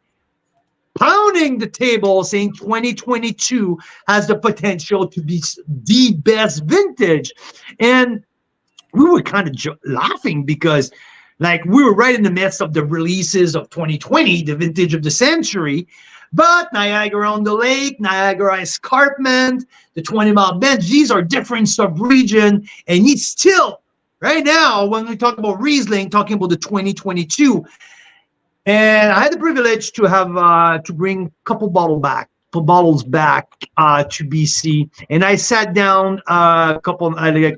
pounding the table saying 2022 has the potential to be the best vintage. And we were kind of laughing because we were right in the midst of the releases of 2020, the vintage of the century. But Niagara-on-the-Lake, Niagara Escarpment, the 20 Mile Bench, these are different sub-region. And he's still, right now, when we talk about Riesling, talking about the 2022. And I had the privilege to have to bring a couple bottles back to BC. And I sat down probably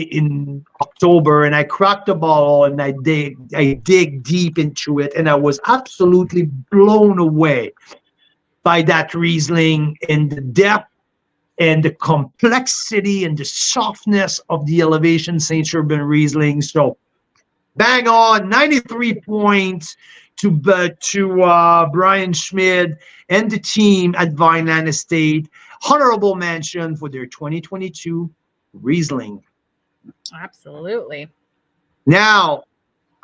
in October, and I cracked the bottle and I dig deep into it, and I was absolutely blown away by that Riesling and the depth and the complexity and the softness of the Elevation Saint-Urbain Riesling. So bang on, 93 points to Brian Schmidt and the team at Vineland Estate. Honorable mention for their 2022 Riesling. Absolutely. Now,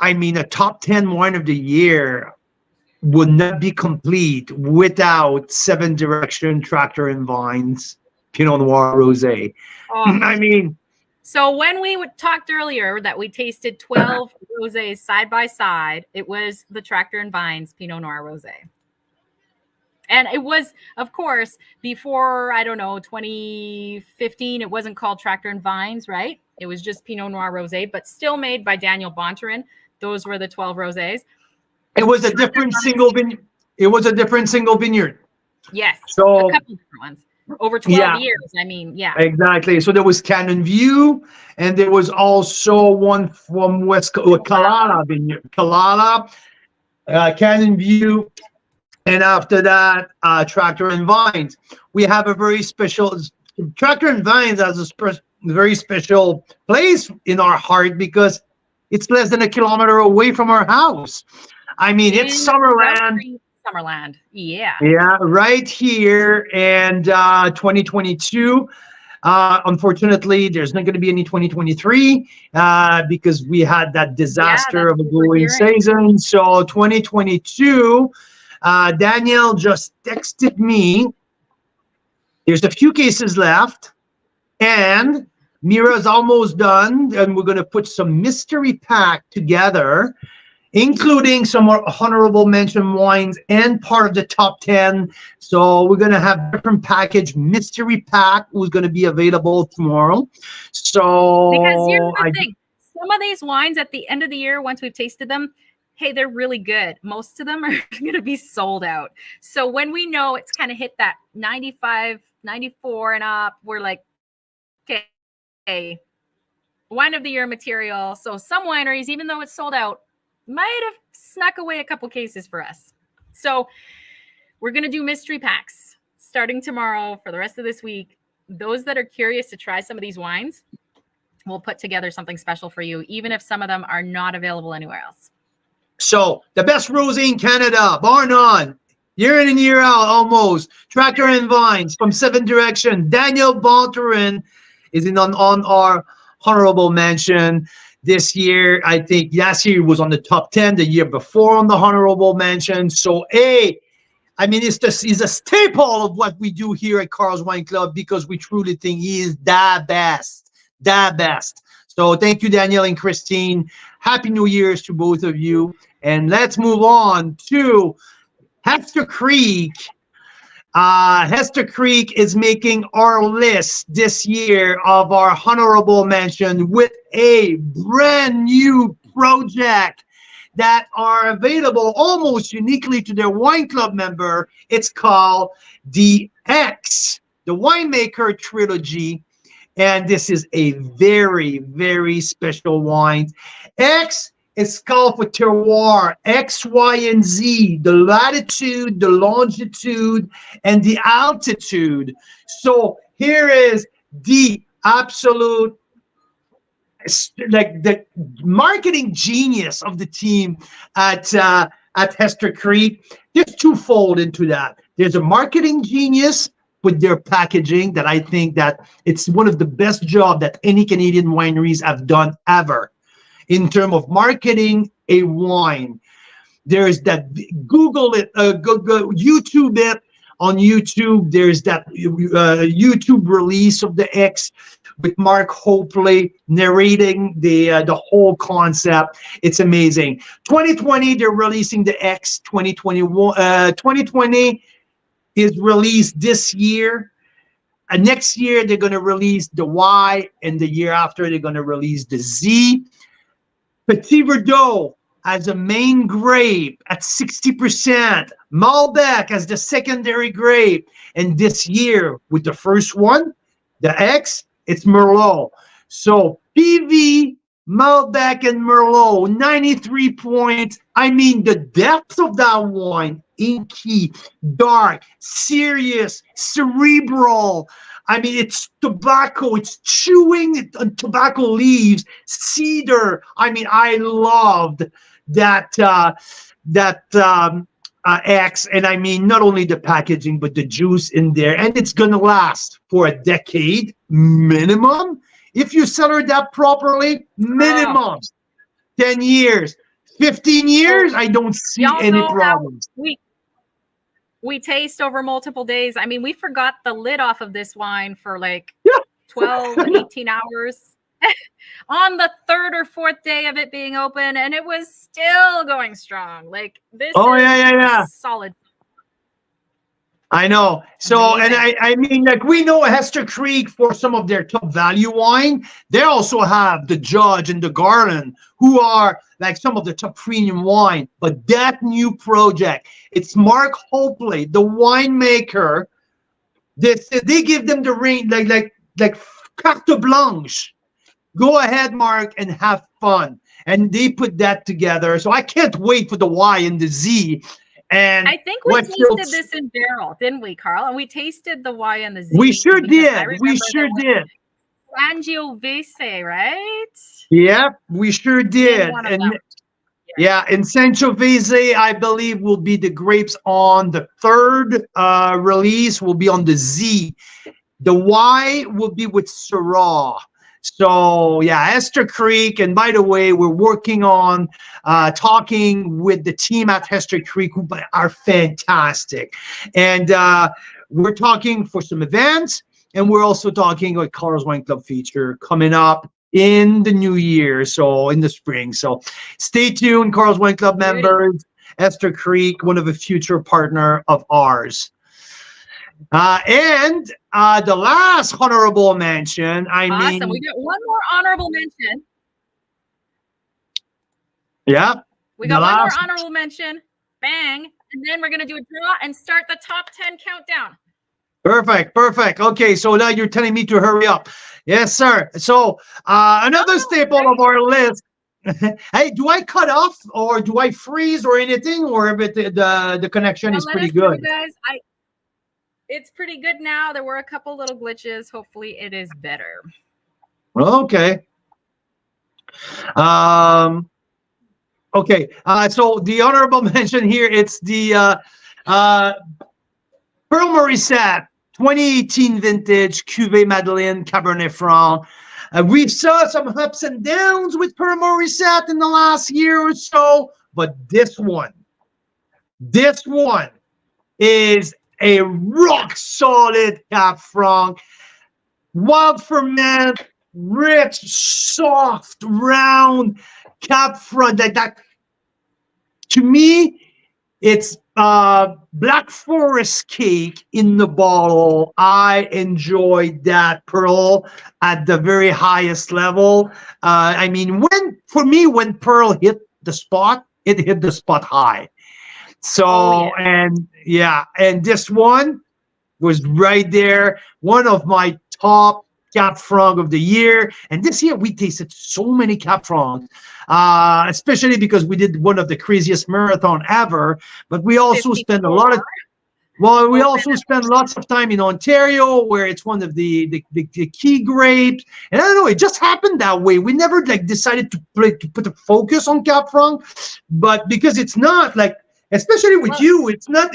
a top 10 wine of the year would not be complete without Seven Direction Tractor and Vines Pinot Noir Rosé. So when we talked earlier that we tasted 12 rosés side by side, it was the Tractor and Vines Pinot Noir Rosé. And it was, of course, before, 2015, it wasn't called Tractor and Vines, right? It was just Pinot Noir Rosé, but still made by Daniel Bonterin. Those were the 12 rosés. It was a different single vineyard. Yes. So a couple different ones. Over 12 years. Exactly. So there was Cannon View, and there was also one from West Kalala Vineyard. Cannon View. And after that, Tractor and Vines. We have a very special Tractor and Vines has a very special place in our heart because it's less than a kilometer away from our house. It's Summerland. Summerland. Yeah. Yeah, right here. And 2022. Unfortunately, there's not going to be any 2023 because we had that disaster of a growing season. So 2022. Danielle just texted me. There's a few cases left, and Mira's almost done, and we're going to put some mystery pack together, including some more honorable mention wines and part of the top 10. So we're going to have different package mystery pack who's going to be available tomorrow. So because here's the thing, some of these wines at the end of the year, once we've tasted them, hey, they're really good. Most of them are going to be sold out. So when we know it's kind of hit that 95, 94 and up, we're like, okay, wine of the year material. So some wineries, even though it's sold out, might have snuck away a couple cases for us. So we're going to do mystery packs starting tomorrow for the rest of this week. Those that are curious to try some of these wines, we'll put together something special for you, even if some of them are not available anywhere else. So the best rosé in Canada, bar none, year in and year out almost. Tractor and Vines from Seven Direction. Daniel Bonterin is on our honorable mention this year. I think last year was on the top 10, the year before on the honorable mention. So it's a staple of what we do here at Carl's Wine Club because we truly think he is the best. So thank you, Danielle and Christine. Happy New Year's to both of you. And let's move on to Hester Creek. Hester Creek is making our list this year of our honorable mention with a brand new project that are available almost uniquely to their wine club member. It's called the X, the Winemaker Trilogy. And this is a very, very special wine. X is called for terroir, X, Y, and Z, the latitude, the longitude, and the altitude. So here is the absolute, like the marketing genius of the team at Hester Creek. There's twofold into that. There's a marketing genius with their packaging that I think that it's one of the best jobs that any Canadian wineries have done ever in terms of marketing a wine. There's that, Google it, go YouTube it on YouTube. There's that YouTube release of the X with Mark Hopley narrating the whole concept. It's amazing. 2020, they're releasing the X. 2020 is released this year. Next year, they're going to release the Y, and the year after, they're going to release the Z. Petit Verdot as a main grape at 60%. Malbec as the secondary grape. And this year, with the first one, the X, it's Merlot. So PV, Malbec, and Merlot, 93 points. I mean, the depth of that wine, inky, dark, serious, cerebral. I mean, it's tobacco. It's chewing on tobacco leaves, cedar. I mean, I loved that X. And I mean, not only the packaging, but the juice in there. And it's going to last for a decade minimum. If you cellar that properly, minimum 10 years, 15 years, I don't see any problems. We taste over multiple days. I mean, we forgot the lid off of this wine for like 12, 18 hours on the third or fourth day of it being open, and it was still going strong. Like this is solid. I know. So, amazing. And I mean, like, we know Hester Creek for some of their top value wine. They also have the Judge and the Garland, who are like some of the top premium wine. But that new project, it's Mark Hopley, the winemaker. They give them the ring, like carte blanche. Go ahead, Mark, and have fun. And they put that together. So I can't wait for the Y and the Z. And I think we tasted this in barrel, didn't we, Carl? And we tasted the Y and the Z. We sure did. We sure did. Sangiovese, right? Yeah, we sure did. And yeah, and Sangiovese, I believe, will be the grapes on the third release. Will be on the Z. The Y will be with Syrah. So yeah, Hester Creek. And by the way, we're working on talking with the team at Hester Creek, who are fantastic. And we're talking for some events, and we're also talking like Carl's Wine Club feature coming up in the new year, so in the spring. So stay tuned, Carl's Wine Club members. Hester Creek, one of a future partner of ours. And the last honorable mention, awesome. We got one more honorable mention. Yeah. We got one more honorable mention. Bang. And then we're going to do a draw and start the top 10 countdown. Perfect. Perfect. Okay. So now you're telling me to hurry up. Yes, sir. So another staple of our list. Hey, do I cut off or do I freeze or anything, or if the connection is pretty good? Guys, it's pretty good now. There were a couple little glitches. Hopefully it is better. Okay. Okay. So the honorable mention here, it's the Pearl Morissette 2018 vintage Cuvée Madeleine Cabernet Franc. We saw some ups and downs with Pearl Morissette in the last year or so, but this one is a rock solid Cab Franc, wild ferment, rich, soft, round Cab Franc, like that to me, it's Black Forest cake in the bottle. I enjoyed that Pearl at the very highest level. I mean, when Pearl hit the spot, it hit the spot high. So, and this one was right there, one of my top Cab Franc of the year. And this year we tasted so many Cab Francs, especially because we did one of the craziest marathon ever. But we also spent a lot of lots of time in Ontario, where it's one of the key grapes. And I don't know, it just happened that way. We never like decided to put a focus on Cab Franc, but because it's not like, especially with you, it's not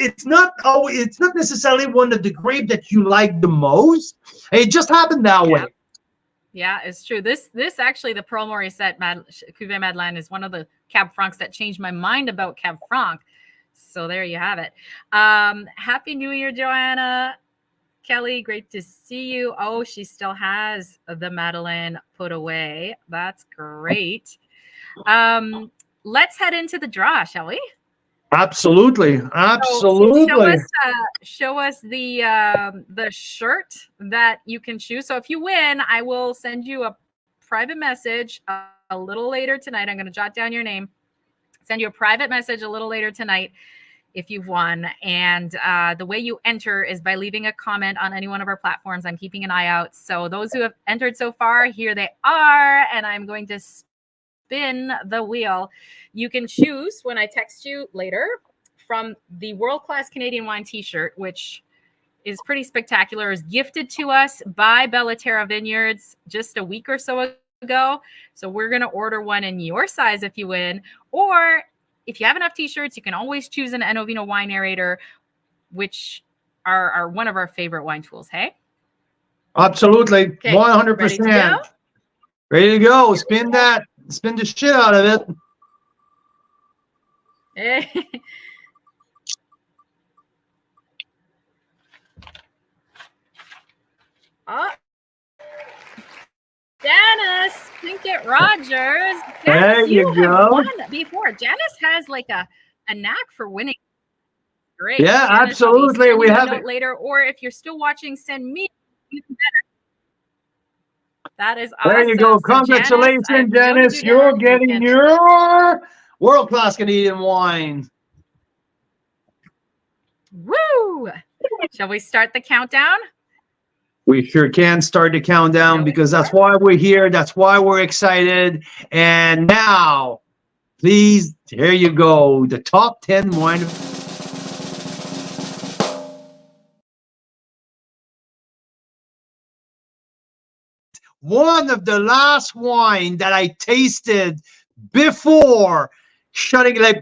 necessarily one of the grape that you like the most. It just happened that way. Yeah, it's true. This actually, the Pearl Morissette Cuvée Madeleine is one of the Cab Francs that changed my mind about Cab Franc. So there you have it. Happy New Year, Joanna. Kelly, great to see you. Oh, she still has the Madeleine put away. That's great. Let's head into the draw, shall we? Absolutely. So show us the shirt that you can choose. So if you win, I will send you a private message a little later tonight. I'm going to jot down your name, send you a private message a little later tonight if you've won. And the way you enter is by leaving a comment on any one of our platforms. I'm keeping an eye out. So those who have entered so far, here they are. And I'm going to spin the wheel. You can choose when I text you later from the world-class Canadian wine t-shirt, which is pretty spectacular, is gifted to us by Bellaterra Vineyards just a week or so ago. So we're going to order one in your size if you win. Or if you have enough t-shirts, you can always choose an Enovino wine narrator, which are one of our favorite wine tools. Hey? Absolutely. Okay, 100%. Ready to go. Spin that. Spin the shit out of it. Oh, Janice Pinkett Rogers. Janice, there you have go. won before. Janice has like a knack for winning. Great. Yeah, Janice, absolutely. We have it later, or if you're still watching, send me even better. That is awesome. There you go. So Congratulations, Janice. You're getting your world-class Canadian wine. Woo! Shall we start the countdown? We sure can start the countdown because that's why we're here. That's why we're excited. And now, please, here you go. The top 10 wine. One of the last wine that I tasted before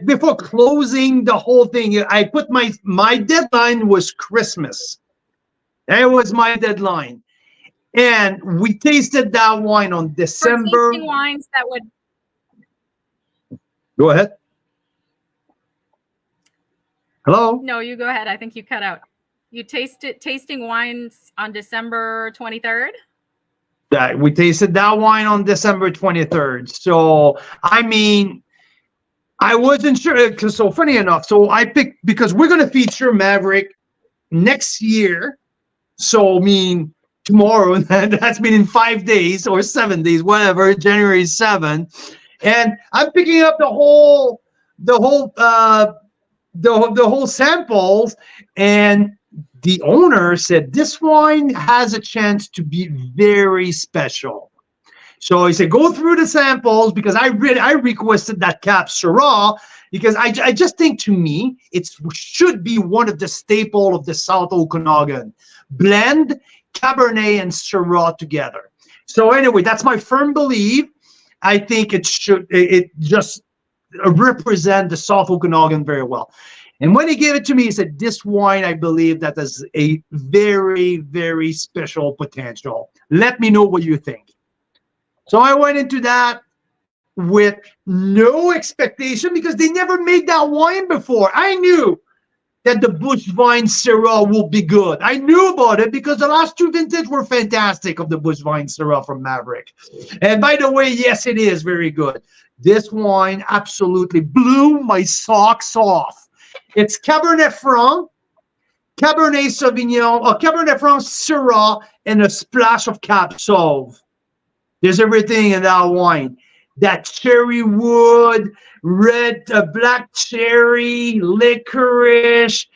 before closing the whole thing. I put my deadline was Christmas. That was my deadline. And we tasted that wine on December. For wines that would. Go ahead. Hello? No, you go ahead. I think you cut out. You tasting wines on December 23rd? That we tasted that wine on December 23rd. So, I mean, I wasn't sure. So funny enough, so I picked, because we're going to feature Maverick next year. So, I mean, tomorrow, that's been in 5 days or 7 days, whatever, January 7th. And I'm picking up the whole samples, and the owner said this wine has a chance to be very special. So he said, go through the samples, because I requested that Cap Syrah, because I just think, to me, it should be one of the staple of the South Okanagan. Blend Cabernet and Syrah together. So anyway, that's my firm belief. I think it just represent the South Okanagan very well. And when he gave it to me, he said, this wine, I believe that has a very, very special potential. Let me know what you think. So I went into that with no expectation, because they never made that wine before. I knew that the Bush Vine Syrah will be good. I knew about it because the last two vintage were fantastic of the Bush Vine Syrah from Maverick. And by the way, yes, it is very good. This wine absolutely blew my socks off. It's Cabernet Franc, Cabernet Sauvignon, or Cabernet Franc Syrah, and a splash of Cab Sauv. There's everything in that wine. That cherry wood, red, black cherry, licorice,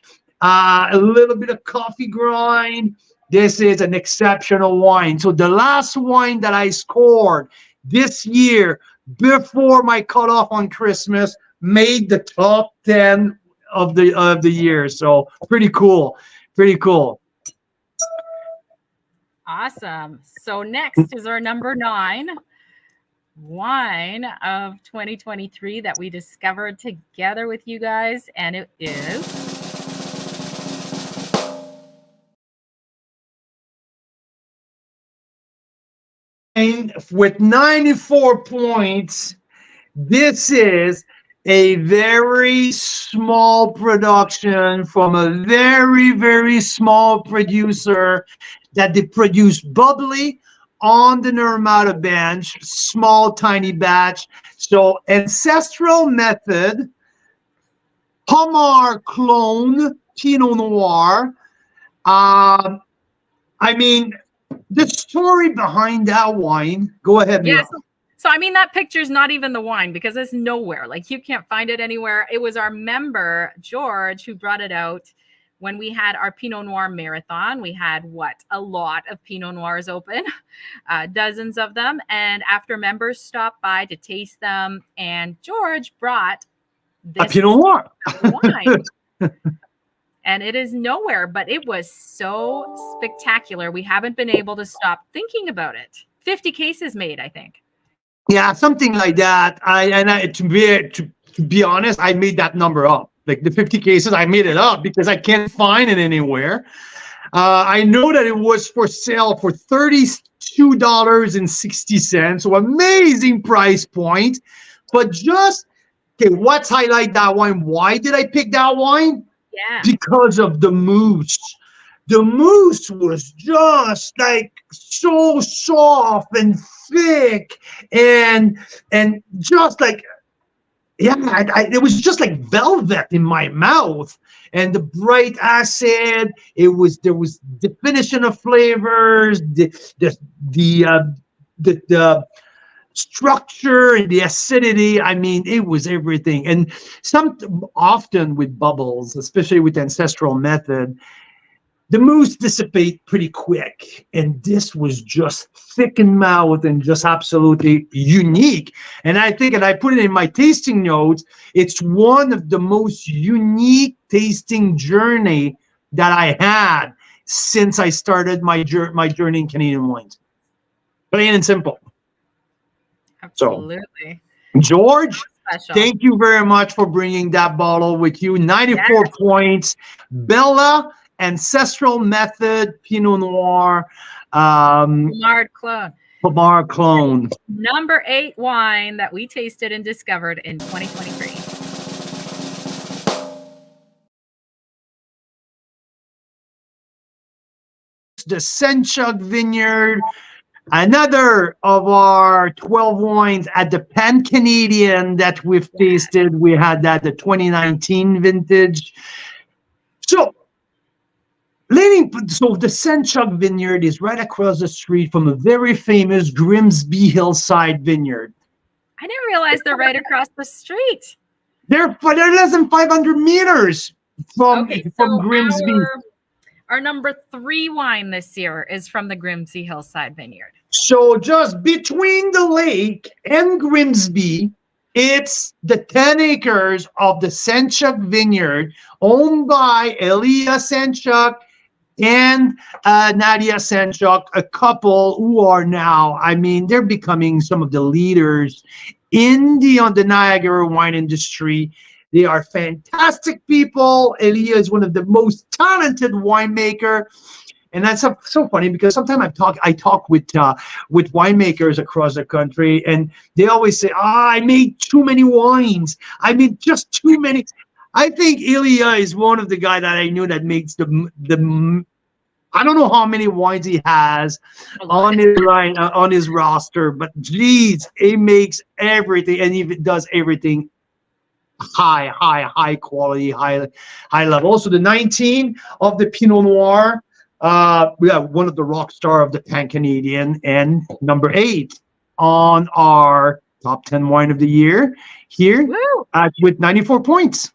a little bit of coffee grind. This is an exceptional wine. So the last wine that I scored this year before my cutoff on Christmas made the top 10 of the year. So pretty cool. Pretty cool. Awesome. So next is our number 9 wine of 2023 that we discovered together with you guys, and it is with 94 points. This is a very small production from a very, very small producer that they produce bubbly on the Normata bench, small, tiny batch. So ancestral method, Pomar clone, Pinot Noir. I mean, the story behind that wine, go ahead, Mira. Yes. So, I mean, that picture is not even the wine because it's nowhere. Like, you can't find it anywhere. It was our member, George, who brought it out when we had our Pinot Noir marathon. We had, a lot of Pinot Noirs open, dozens of them. And after members stopped by to taste them, and George brought this a Pinot Noir wine. And it is nowhere, but it was so spectacular. We haven't been able to stop thinking about it. 50 cases made, I think. Yeah, something like that. To be honest, I made that number up. Like the 50 cases, I made it up because I can't find it anywhere. I know that it was for sale for $32.60. So amazing price point. But what's highlight that wine? Why did I pick that wine? Yeah. Because of the mousse. The mousse was just like so soft and thick and just like, yeah, it was just like velvet in my mouth. And the bright acid, there was definition of flavors, the structure and the acidity. I mean, it was everything. And often with bubbles, especially with ancestral method, the mousse dissipate pretty quick. And this was just thick in mouth and just absolutely unique. And I think, and I put it in my tasting notes, it's one of the most unique tasting journey that I had since I started my journey in Canadian wines. Plain and simple. Absolutely. So, George, thank you very much for bringing that bottle with you. 94 points. Bella, Ancestral Method, Pinot Noir. Pomar clone. Pomar clone. Number 8 wine that we tasted and discovered in 2023. The Senchuk Vineyard. Another of our 12 wines at the Pan Canadian that we've tasted. We had that the 2019 vintage. So the Senchuk Vineyard is right across the street from a very famous Grimsby Hillside Vineyard. I didn't realize they're right across the street. They're less than 500 meters from Grimsby. Our number 3 wine this year is from the Grimsby Hillside Vineyard. So just between the lake and Grimsby, it's the 10 acres of the Senchuk Vineyard owned by Elia Senchuk and Nadia Senchuk, a couple who are now, I mean, they're becoming some of the leaders in the Niagara wine industry. They are fantastic people. Elia is one of the most talented winemaker. And that's so funny because sometimes I talk with winemakers across the country, and they always say, I made too many wines. I made just too many. I think Ilya is one of the guys that I knew that makes the. I don't know how many wines he has on his line on his roster, but geez, he makes everything, and he does everything high quality, high level. Also, the 19 of the Pinot Noir. We have one of the rock star of the Pan Canadian, and number 8 on our top 10 wine of the year here with 94 points.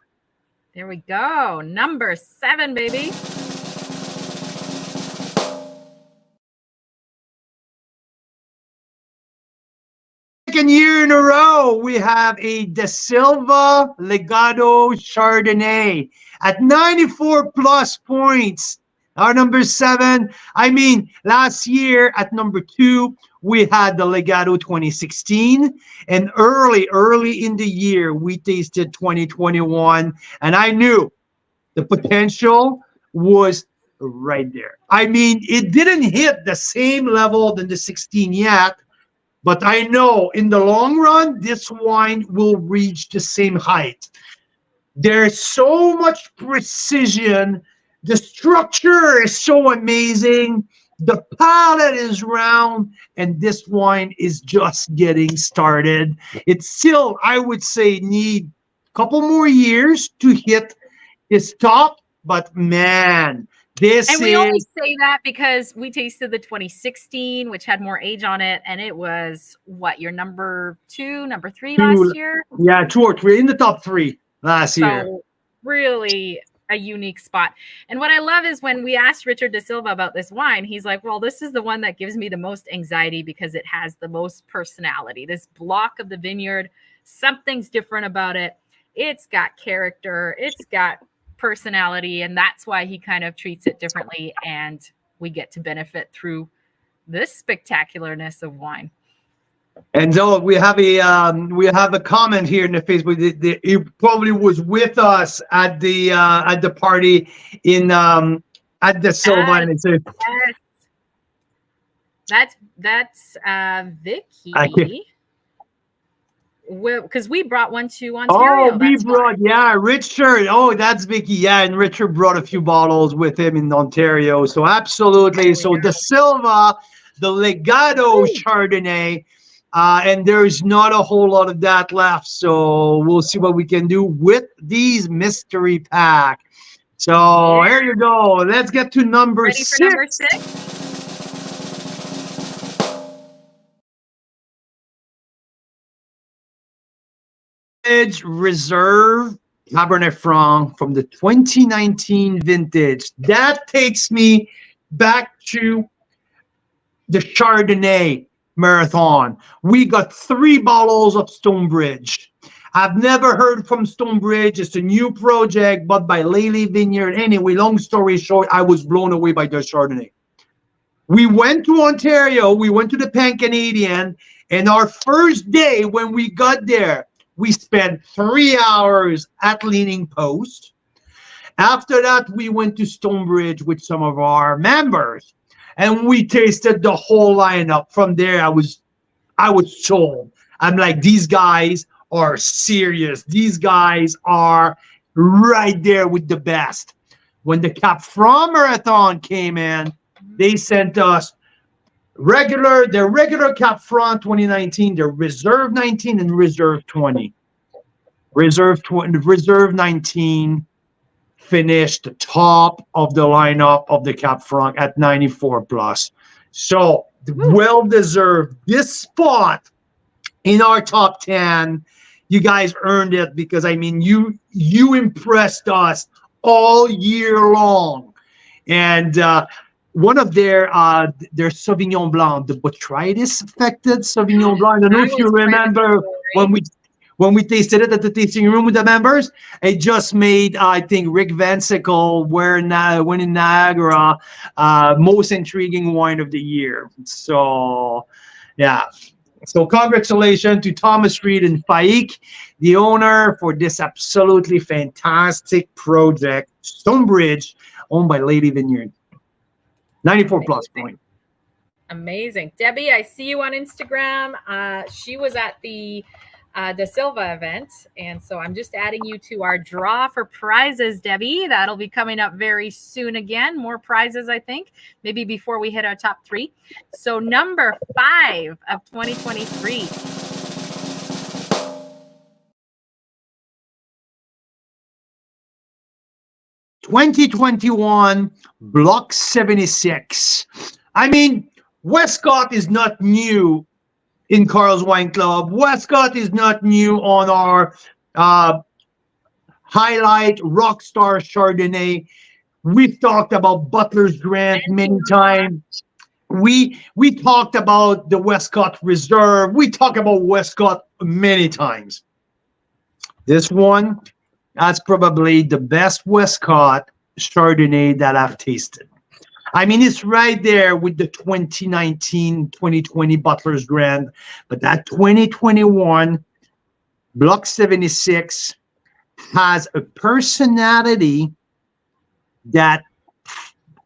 There we go. Number 7, baby. Second year in a row, we have a De Silva Legado Chardonnay at 94 plus points. Our number 7. I mean, last year at number 2, we had the Legado 2016. And early in the year, we tasted 2021. And I knew the potential was right there. I mean, it didn't hit the same level than the 16 yet. But I know in the long run, this wine will reach the same height. There's so much precision. The structure is so amazing. The palate is round, and this wine is just getting started. It still, I would say, need a couple more years to hit its top. But man, and we only say that because we tasted the 2016, which had more age on it, and it was what, your number 2, number 3 last year? Yeah, 2 or 3 in the top 3 last year. So really a unique spot. And what I love is when we asked Richard De Silva about this wine, he's like, well, this is the one that gives me the most anxiety because it has the most personality. This block of the vineyard, something's different about it. It's got character. It's got personality, and that's why he kind of treats it differently, and we get to benefit through this spectacularness of wine. And so we have a comment here in the Facebook. He probably was with us at the party in at the Silva, and it said, that's Vicky. Because we brought one to Ontario. Oh, we brought, Richard. Oh, that's Vicky. Yeah, and Richard brought a few bottles with him in Ontario. So absolutely. So De Silva, the Legado Chardonnay, and there's not a whole lot of that left. So we'll see what we can do with these mystery pack. So there you go. Let's get to number 6. For number 6? Reserve Cabernet Franc from the 2019 vintage. That takes me back to the Chardonnay marathon. We got 3 bottles of Stonebridge. I've never heard from Stonebridge. It's a new project, but by Lely Vineyard. Anyway, long story short, I was blown away by their Chardonnay. We went to Ontario. We went to the Pan Canadian, and our first day when we got there, we spent 3 hours at Leaning Post. After that, we went to Stonebridge with some of our members, and we tasted the whole lineup. From there, I was sold. I'm like, these guys are serious. These guys are right there with the best. When the Cap Franc Marathon came in, they sent us their regular Cap Franc 2019, their Reserve 19 and Reserve 20. Reserve 19 finished the top of the lineup of the Cap Franc at 94 plus. So well deserved. This spot in our top 10, you guys earned it, because I mean you impressed us all year long. And one of their Sauvignon Blanc, the botrytis affected Sauvignon Blanc. I don't know if you remember when we tasted it at the tasting room with the members. It just made, I think, Rick Vansickle when in Niagara, most intriguing wine of the year. So, yeah. So congratulations to Thomas Reed and Faik, the owner, for this absolutely fantastic project, Stonebridge, owned by Lady Vineyard. 94 plus point. Amazing. Debbie, I see you on Instagram. She was at the Da Silva event. And so I'm just adding you to our draw for prizes, Debbie. That'll be coming up very soon again. More prizes, I think, maybe before we hit our top 3. So number 5 of 2023. (2021) Block 76. I mean, Westcott is not new in Carl's Wine Club. Westcott is not new on our highlight Rockstar Chardonnay. We've talked about Butler's Grant many times. We talked about the Westcott Reserve. We talked about Westcott many times. This one, that's probably the best Westcott Chardonnay that I've tasted. I mean, it's right there with the 2019, 2020 Butler's Grant, but that 2021 Block 76 has a personality that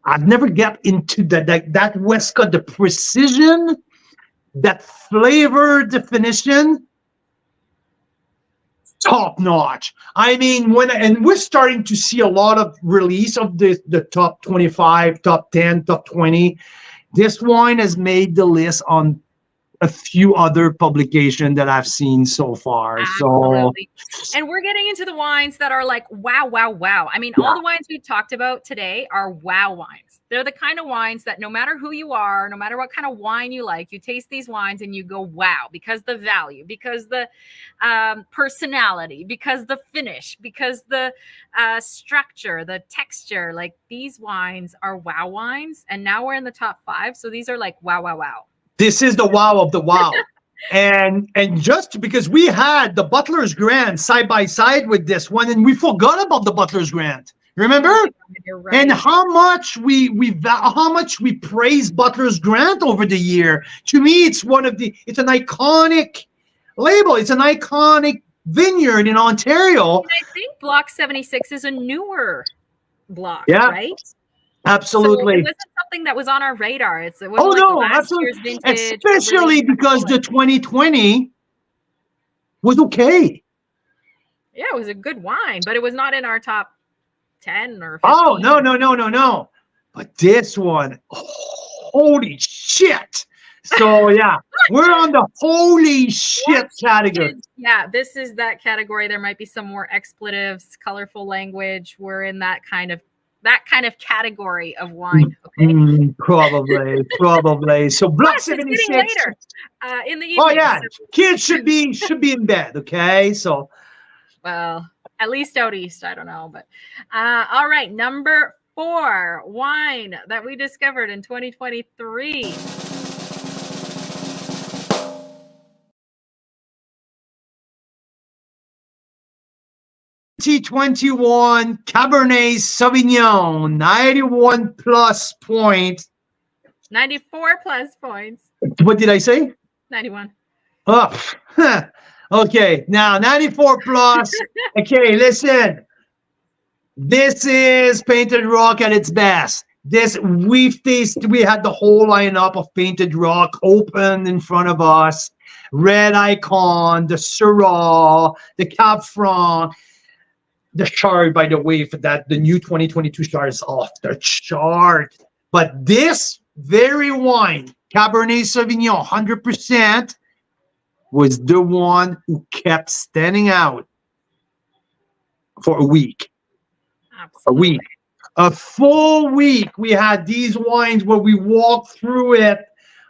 I've never got into. That Westcott, the precision, that flavor definition, top notch. I mean, and we're starting to see a lot of release of the top 25, top 10, top 20. This wine has made the list on a few other publications that I've seen so far. Absolutely. So, and we're getting into the wines that are like, wow, wow, wow. I mean, all the wines we've talked about today are wow wines. They're the kind of wines that no matter who you are, no matter what kind of wine you like, you taste these wines and you go, wow, because the value, because the personality, because the finish, because the structure, the texture, like these wines are wow wines. And now we're in the top 5. So these are like, wow, wow, wow. This is the wow of the wow. and just because we had the Butler's Grant side by side with this one, and we forgot about the Butler's Grant. Remember? You're right. And how much we praise Butler's Grant over the year. To me, it's an iconic label. It's an iconic vineyard in Ontario. And I think Block 76 is a newer block, yeah, right? Absolutely. So it wasn't something that was on our radar. It wasn't last year's vintage, especially because the 2020 was okay. Yeah, it was a good wine, but it was not in our top 10 or 15. Oh, no. But this one, holy shit. So, yeah, we're on the holy shit category. Yeah, this is that category. There might be some more expletives, colorful language. We're in that kind of category of wine. Okay. Probably. So Block 76 later in the evening. Oh yeah, so kids should be in bed. Okay, so well, at least out east. I don't know, but all right. Number 4 wine that we discovered in 2023. (2021) Cabernet Sauvignon, 91 plus points. 94 plus points. What did I say? 91. Oh, okay. Now 94 plus. Okay, listen. This is Painted Rock at its best. We had the whole lineup of Painted Rock open in front of us. Red Icon, the Syrah, the Cab Franc. The chart, by the way, for that, the new 2022 chart is off the chart. But this very wine, Cabernet Sauvignon, 100%, was the one who kept standing out for a week. Absolutely. A full week. We had these wines where we walked through it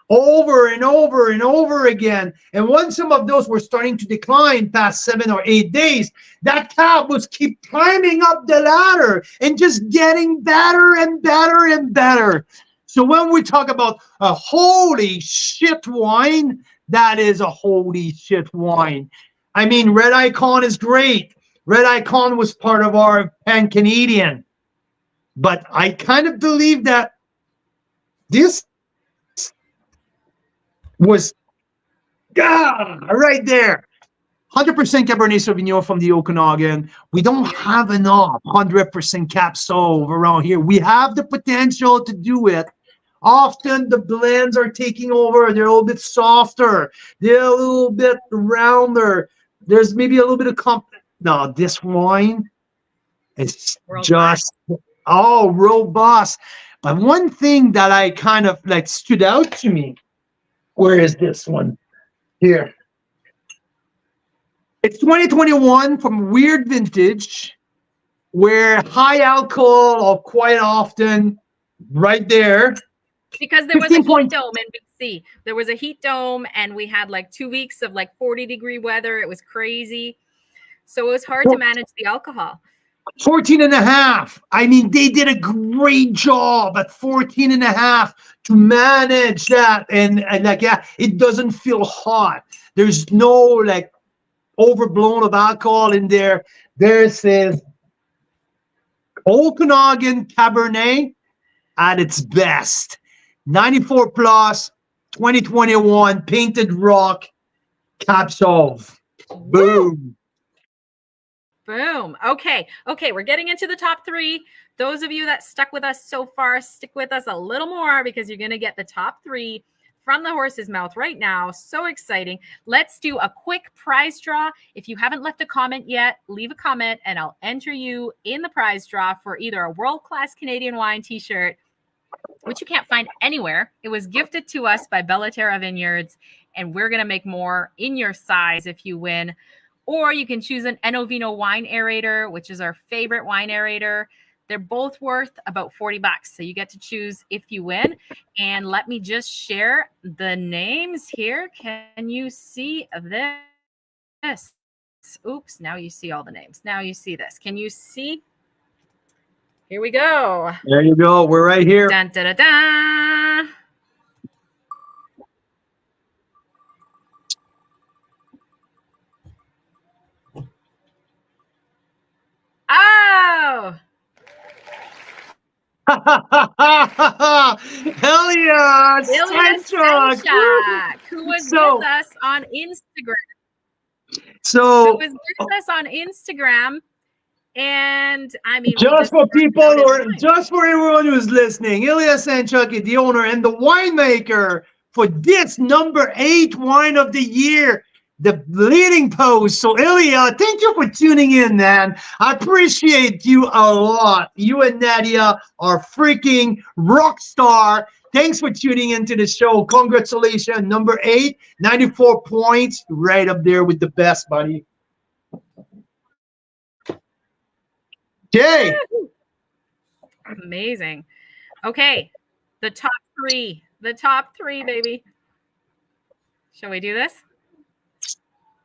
over and over and over again. And when some of those were starting to decline past 7 or 8 days, that cab was keep climbing up the ladder and just getting better and better and better. So when we talk about a holy shit wine, that is a holy shit wine. I mean, Red Icon is great. Red Icon was part of our Pan-Canadian. But I kind of believe that this was right there. 100% Cabernet Sauvignon from the Okanagan. We don't have enough 100% Cab Sauv around here. We have the potential to do it. Often the blends are taking over. They're a little bit softer. They're a little bit rounder. there's maybe a little bit of no, this wine is just robust. But one thing that I kind of like stood out to me, where is this one? Here. It's 2021 from Weird Vintage, where high alcohol are quite often right there. Because there was a heat dome in BC. There was a heat dome, and we had like 2 weeks of like 40-degree weather. It was crazy. So it was hard to manage the alcohol. 14.5. I mean, they did a great job at 14.5 to manage that. And like, yeah, it doesn't feel hot. There's no like overblown of alcohol in there. There it says Okanagan Cabernet at its best. 94 plus, 2021, Painted Rock, Cab Sauv. Boom. Boom. Okay. We're getting into the top 3. Those of you that stuck with us so far, stick with us a little more because you're going to get the top 3 from the horse's mouth right now. So exciting. Let's do a quick prize draw. If you haven't left a comment yet, leave a comment and I'll enter you in the prize draw for either a world-class Canadian wine t-shirt, which you can't find anywhere. It was gifted to us by Bellaterra Vineyards, and we're going to make more in your size if you win. Or you can choose an Enovino wine aerator, which is our favorite wine aerator. They're both worth about $40. So you get to choose if you win. And let me just share the names here. Can you see this? Oops, now you see all the names. Now you see this. Can you see? Here we go. There you go. We're right here. Dun, da, da, da. Oh! Hell yeah! Stenchak, who was with us on Instagram. So it was with us on Instagram, and I mean, just for people or just for everyone who's listening, Ilya Stenchak is the owner and the winemaker for this number 8 wine of the year, the leading post. So Ilya, thank you for tuning in, man. I appreciate you a lot. You and Nadia are freaking rock star. Thanks for tuning into the show. Congratulations. Number 8, 94 points. Right up there with the best, buddy. Okay. Amazing. Okay. The top 3. The top 3, baby. Shall we do this?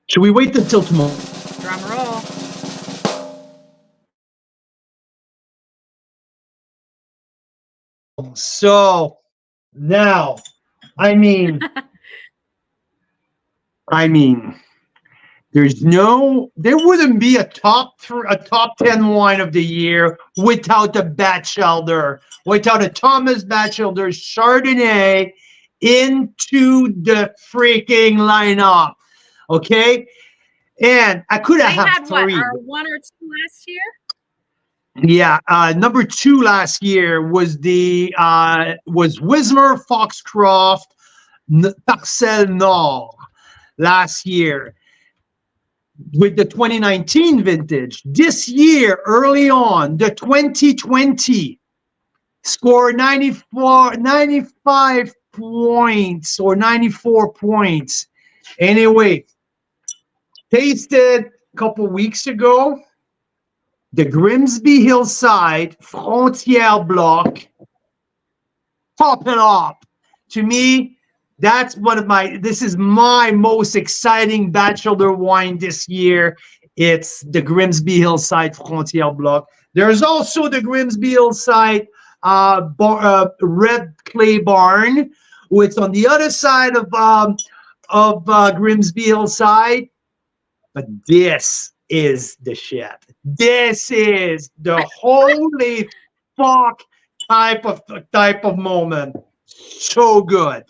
Should we wait until tomorrow? Drum roll. So now, I mean, there wouldn't be a top 10 wine of the year without a Batchelder, without a Thomas Batchelder Chardonnay into the freaking lineup. Okay, and I could have had 3. What, our 1 or 2 last year? Yeah, number 2 last year was Wismer Foxcroft Parcelle Nord last year with the 2019 vintage. This year, early on, the 2020 scored 95 points or 94 points. Anyway, tasted a couple weeks ago, the Grimsby Hillside Frontière Block. Top it up. To me, that's this is my most exciting Batchelder wine this year. It's the Grimsby Hillside Frontière Block. There's also the Grimsby Hillside Red Clay Barn, which on the other side of Grimsby Hillside. But this is the shit. This is the holy fuck type of moment. So good.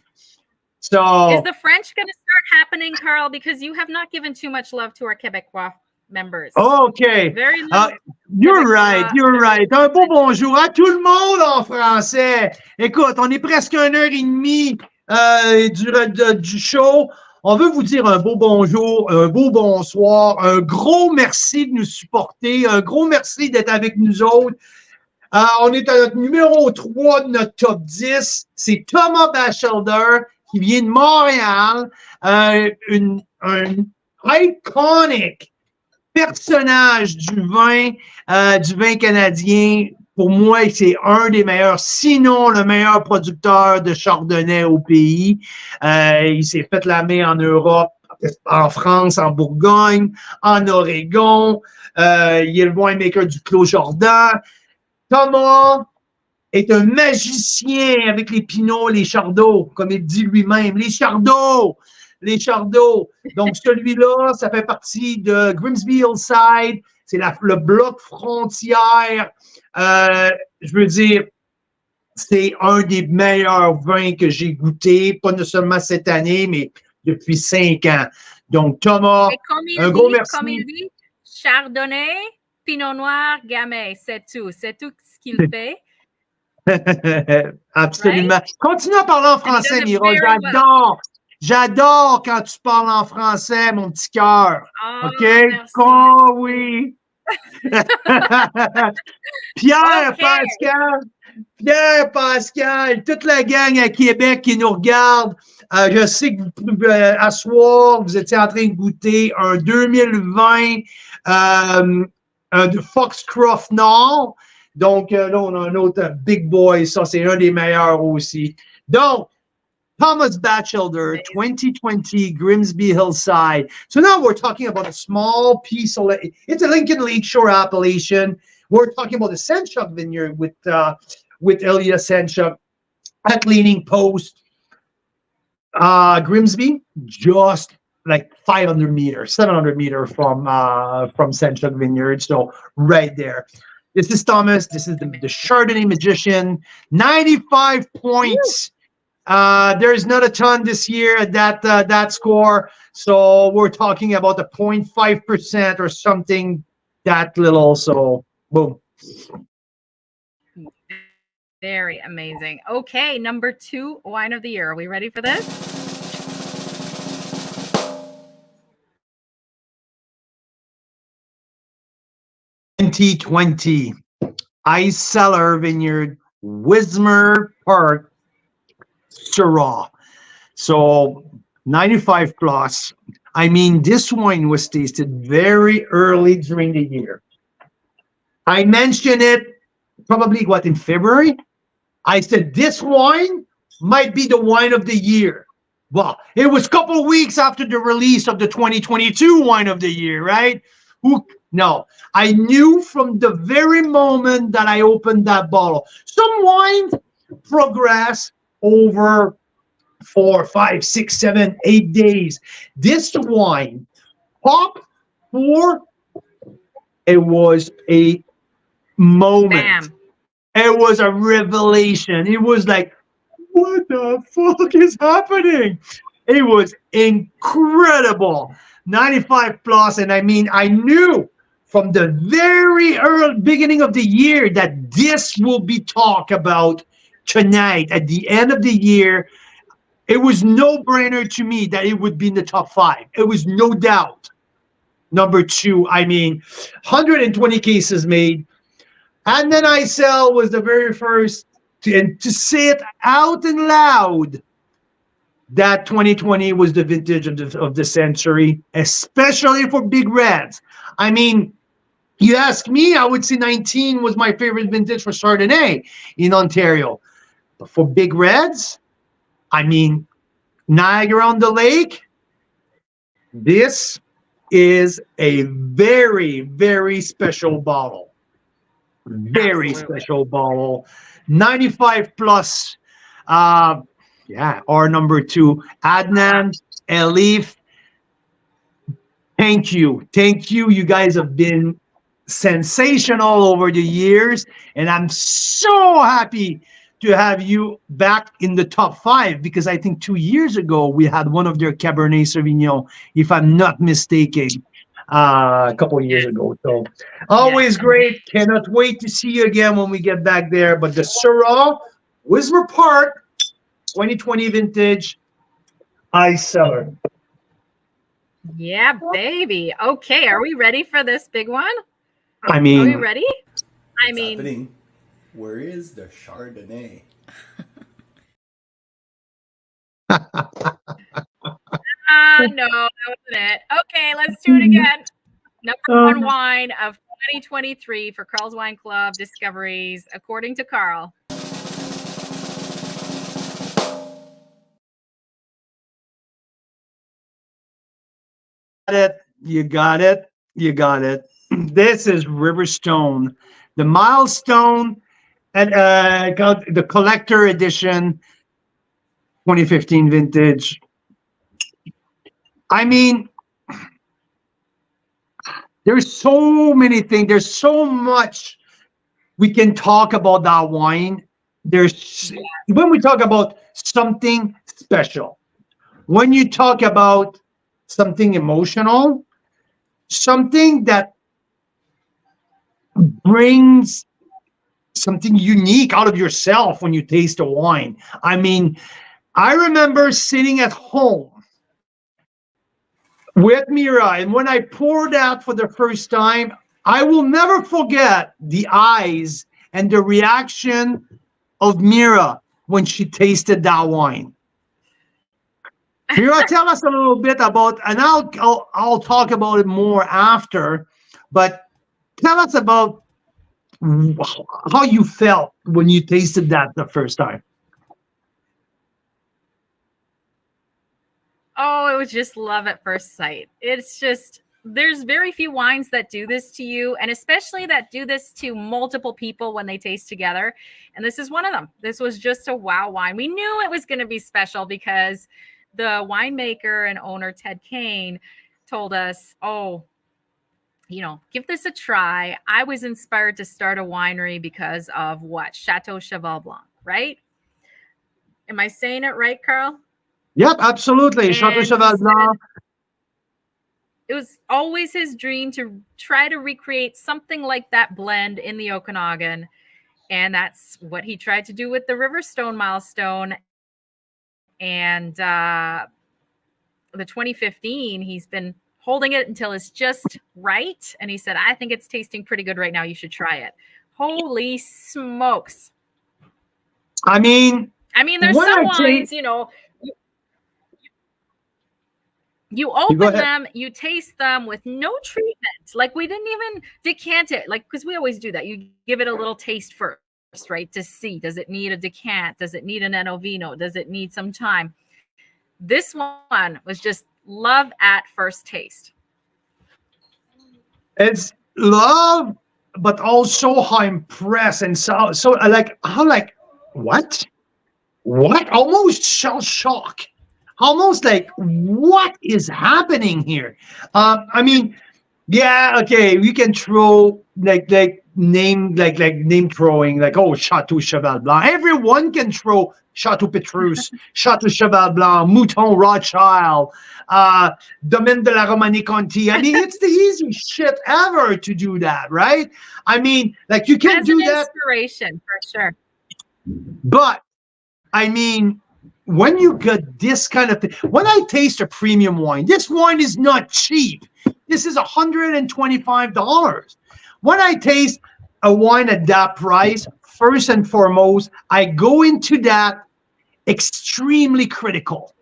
So is the French going to start happening, Carl? Because you have not given too much love to our Québécois members. Okay. Very You're right. You're right. Un beau bonjour à tout le monde en français. Écoute, on est presque 1h30 du show. on veut vous dire un beau bonjour, un beau bonsoir, un gros merci de nous supporter, un gros merci d'être avec nous autres. On est à notre numéro 3 de notre top 10. C'est Thomas Batchelder qui vient de Montréal, un iconic personnage du vin canadien. Pour moi, c'est un des meilleurs, sinon le meilleur producteur de chardonnay au pays. Il s'est fait la main en Europe, en France, en Bourgogne, en Oregon. Il est le winemaker du Clos Jordan. Thomas est un magicien avec les pinots, les chardots, comme il dit lui-même. Les chardots! Les chardots. Donc, celui-là, ça fait partie de Grimsby Hillside. C'est le bloc frontière. Je veux dire, c'est un des meilleurs vins que j'ai goûté, pas seulement cette année, mais depuis 5 ans. Donc, Thomas, un gros merci. Comme il dit, Chardonnay, Pinot Noir, Gamay, c'est tout. C'est tout ce qu'il fait. Absolument. Right? Continue à parler en français, Mira. J'adore. J'adore quand tu parles en français, mon petit cœur. Oh, OK? Merci, oh oui. Pierre Pascal, toute la gang à Québec qui nous regarde. Je sais que à soir, vous étiez en train de goûter un 2020 de Foxcroft Nord. Donc, là, on a un autre Big Boy. Ça, c'est un des meilleurs aussi. Donc, Thomas Batchelder, 2020, Grimsby Hillside. So now we're talking about a small piece of, it's a Lincoln Lakeshore appellation. We're talking about the Senchuk vineyard with Ilya Senchuk at Leaning Post. Grimsby, just like 500 meters, 700 meters from Senchuk vineyard. So right there. This is Thomas. This is the Chardonnay magician. 95 points. There's not a ton this year at that score. So we're talking about the 0.5% or something that little. So boom. Very amazing. Okay, number 2 wine of the year. Are we ready for this? (2020) Ice Cellar Vineyard, Wismer Park, Syrah. So 95 plus. I mean, this wine was tasted very early during the year. I mentioned it probably in February. I said this wine might be the wine of the year. Well, it was a couple of weeks after the release of the 2022 wine of the year, right? No, I knew from the very moment that I opened that bottle. Some wines progress over 4, 5, 6, 7, 8 days. This wine popped for, it was a moment. Bam. It was a revelation. It was like, what the fuck is happening? It was incredible. 95 plus. And I mean, I knew from the very early beginning of the year that this will be talked about tonight at the end of the year. It was no brainer to me that it would be in the top 5. It was no doubt. Number 2, I mean, 120 cases made. And then ISL was the very first to say it out and loud that 2020 was the vintage of the century, especially for big reds. I mean, you ask me, I would say 19 was my favorite vintage for Chardonnay in Ontario. But for big reds, I mean, Niagara-on-the-Lake, this is a very, very special bottle. Very special bottle. 95 plus. Yeah, our number 2, Adnan, Elif. Thank you. Thank you. You guys have been sensational over the years. And I'm so happy to have you back in the top 5, because I think 2 years ago we had one of their Cabernet Sauvignon, if I'm not mistaken, a couple of years ago. So always great. Cannot wait to see you again when we get back there. But the Syrah, Wismer Park, 2020 vintage, Ice Cellar. Yeah, baby. Okay, are we ready for this big one? I Are we mean, ready? I What's mean, happening? Where is the Chardonnay? no, that wasn't it. Okay, let's do it again. Number one um, wine of 2023 for Carl's Wine Club discoveries, according to Carl. you got it, you got it. This is Riverstone, the milestone and got the collector edition 2015 vintage. I mean, there's so many things. There's so much we can talk about that wine. There's when we talk about something special, when you talk about something emotional, something that brings something unique out of yourself when you taste a wine. I mean, I remember sitting at home with Mira, and when I poured out for the first time, I will never forget the eyes and the reaction of Mira when she tasted that wine. Mira, tell us a little bit about, and I'll talk about it more after, but tell us about how you felt when you tasted that the first time. Oh, it was just love at first sight. It's just, there's very few wines that do this to you, and especially that do this to multiple people when they taste together. And this is one of them. This was just a wow wine. We knew it was going to be special because the winemaker and owner, Ted Kane, told us, oh, give this a try. I was inspired to start a winery because of what? Chateau Cheval Blanc, right? Am I saying it right, Carl? Yep, absolutely. Chateau And he Cheval said Blanc. it was always his dream to try to recreate something like that blend in the Okanagan. And that's what he tried to do with the Riverstone milestone. And the 2015, he's been holding it until it's just right. And he said, I think it's tasting pretty good right now. You should try it. Holy smokes. I mean, There's when some I wines, say, you you go open ahead. them, you taste them with no treatment. Like we didn't even decant it, like because we always do that. You give it a little taste first, right? To see, does it need a decant? Does it need an Enovino? Does it need some time? This one was just love at first taste. It's love, but also how impressed and so like how like what? What? Almost shell shock. Almost like what is happening here? I mean, yeah, okay, we can throw like name throwing like oh Chateau Cheval Blanc. Everyone can throw Chateau Petrus, Chateau Cheval Blanc, Mouton Rothschild, Domaine de la Romanie Conti. I mean, it's the easy shit ever to do that, right? I mean, like you can As an do that, inspiration for sure. but I mean, when you get this kind of thing, when I taste a premium wine, this wine is not cheap. This is $125. When I taste a wine at that price, first and foremost, I go into that extremely critical.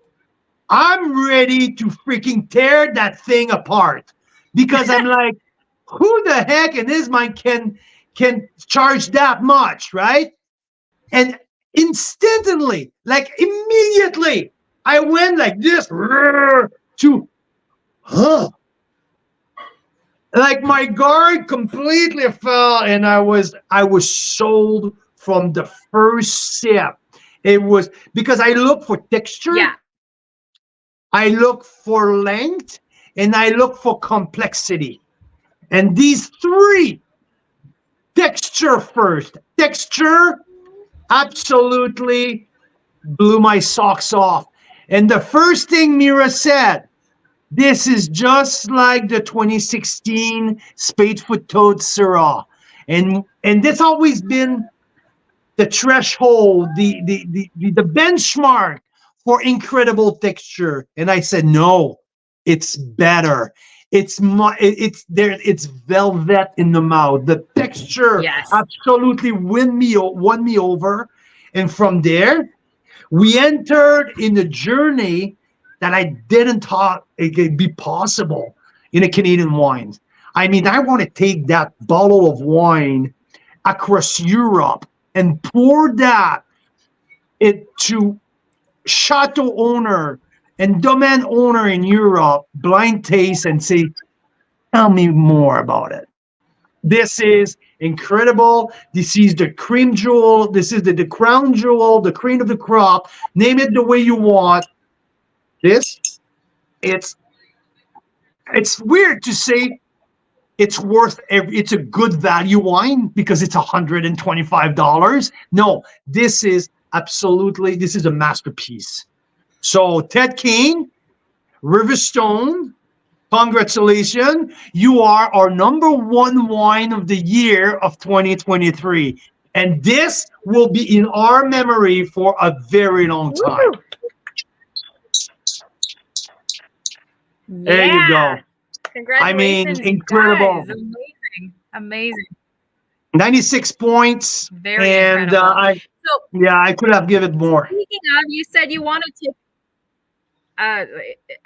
I'm ready to freaking tear that thing apart because I'm like, who the heck in his mind can charge that much, right? And instantly, like immediately, I went like this to, huh? Like my guard completely fell, and I was sold from the first sip. It was because I look for texture, Yeah. I look for length, and I look for complexity. And these three, texture first, texture absolutely blew my socks off. And the first thing Mira said, this is just like the 2016 Spadefoot Toad Syrah. And that's always been the threshold, the benchmark for incredible texture. And I said, no, it's better. It's there. It's velvet in the mouth. The texture Yes. absolutely won me over. And from there, we entered in a journey that I didn't thought it could be possible in a Canadian wine. I mean, I want to take that bottle of wine across Europe and pour that into chateau owner and domain owner in Europe, blind taste, and say, tell me more about it. This is incredible. This is the cream jewel. This is the crown jewel, the cream of the crop. Name it the way you want. This, it's weird to say it's worth it's a good value wine because it's $125. No, this is absolutely, this is a masterpiece. So Ted Kane, Riverstone, congratulations. You are our #1 wine of the year of 2023. And this will be in our memory for a very long time. Woo! There you go. Congratulations. I mean, incredible. Guys. Amazing. 96 points. Very and incredible. I could have given more. Speaking of, you said you wanted to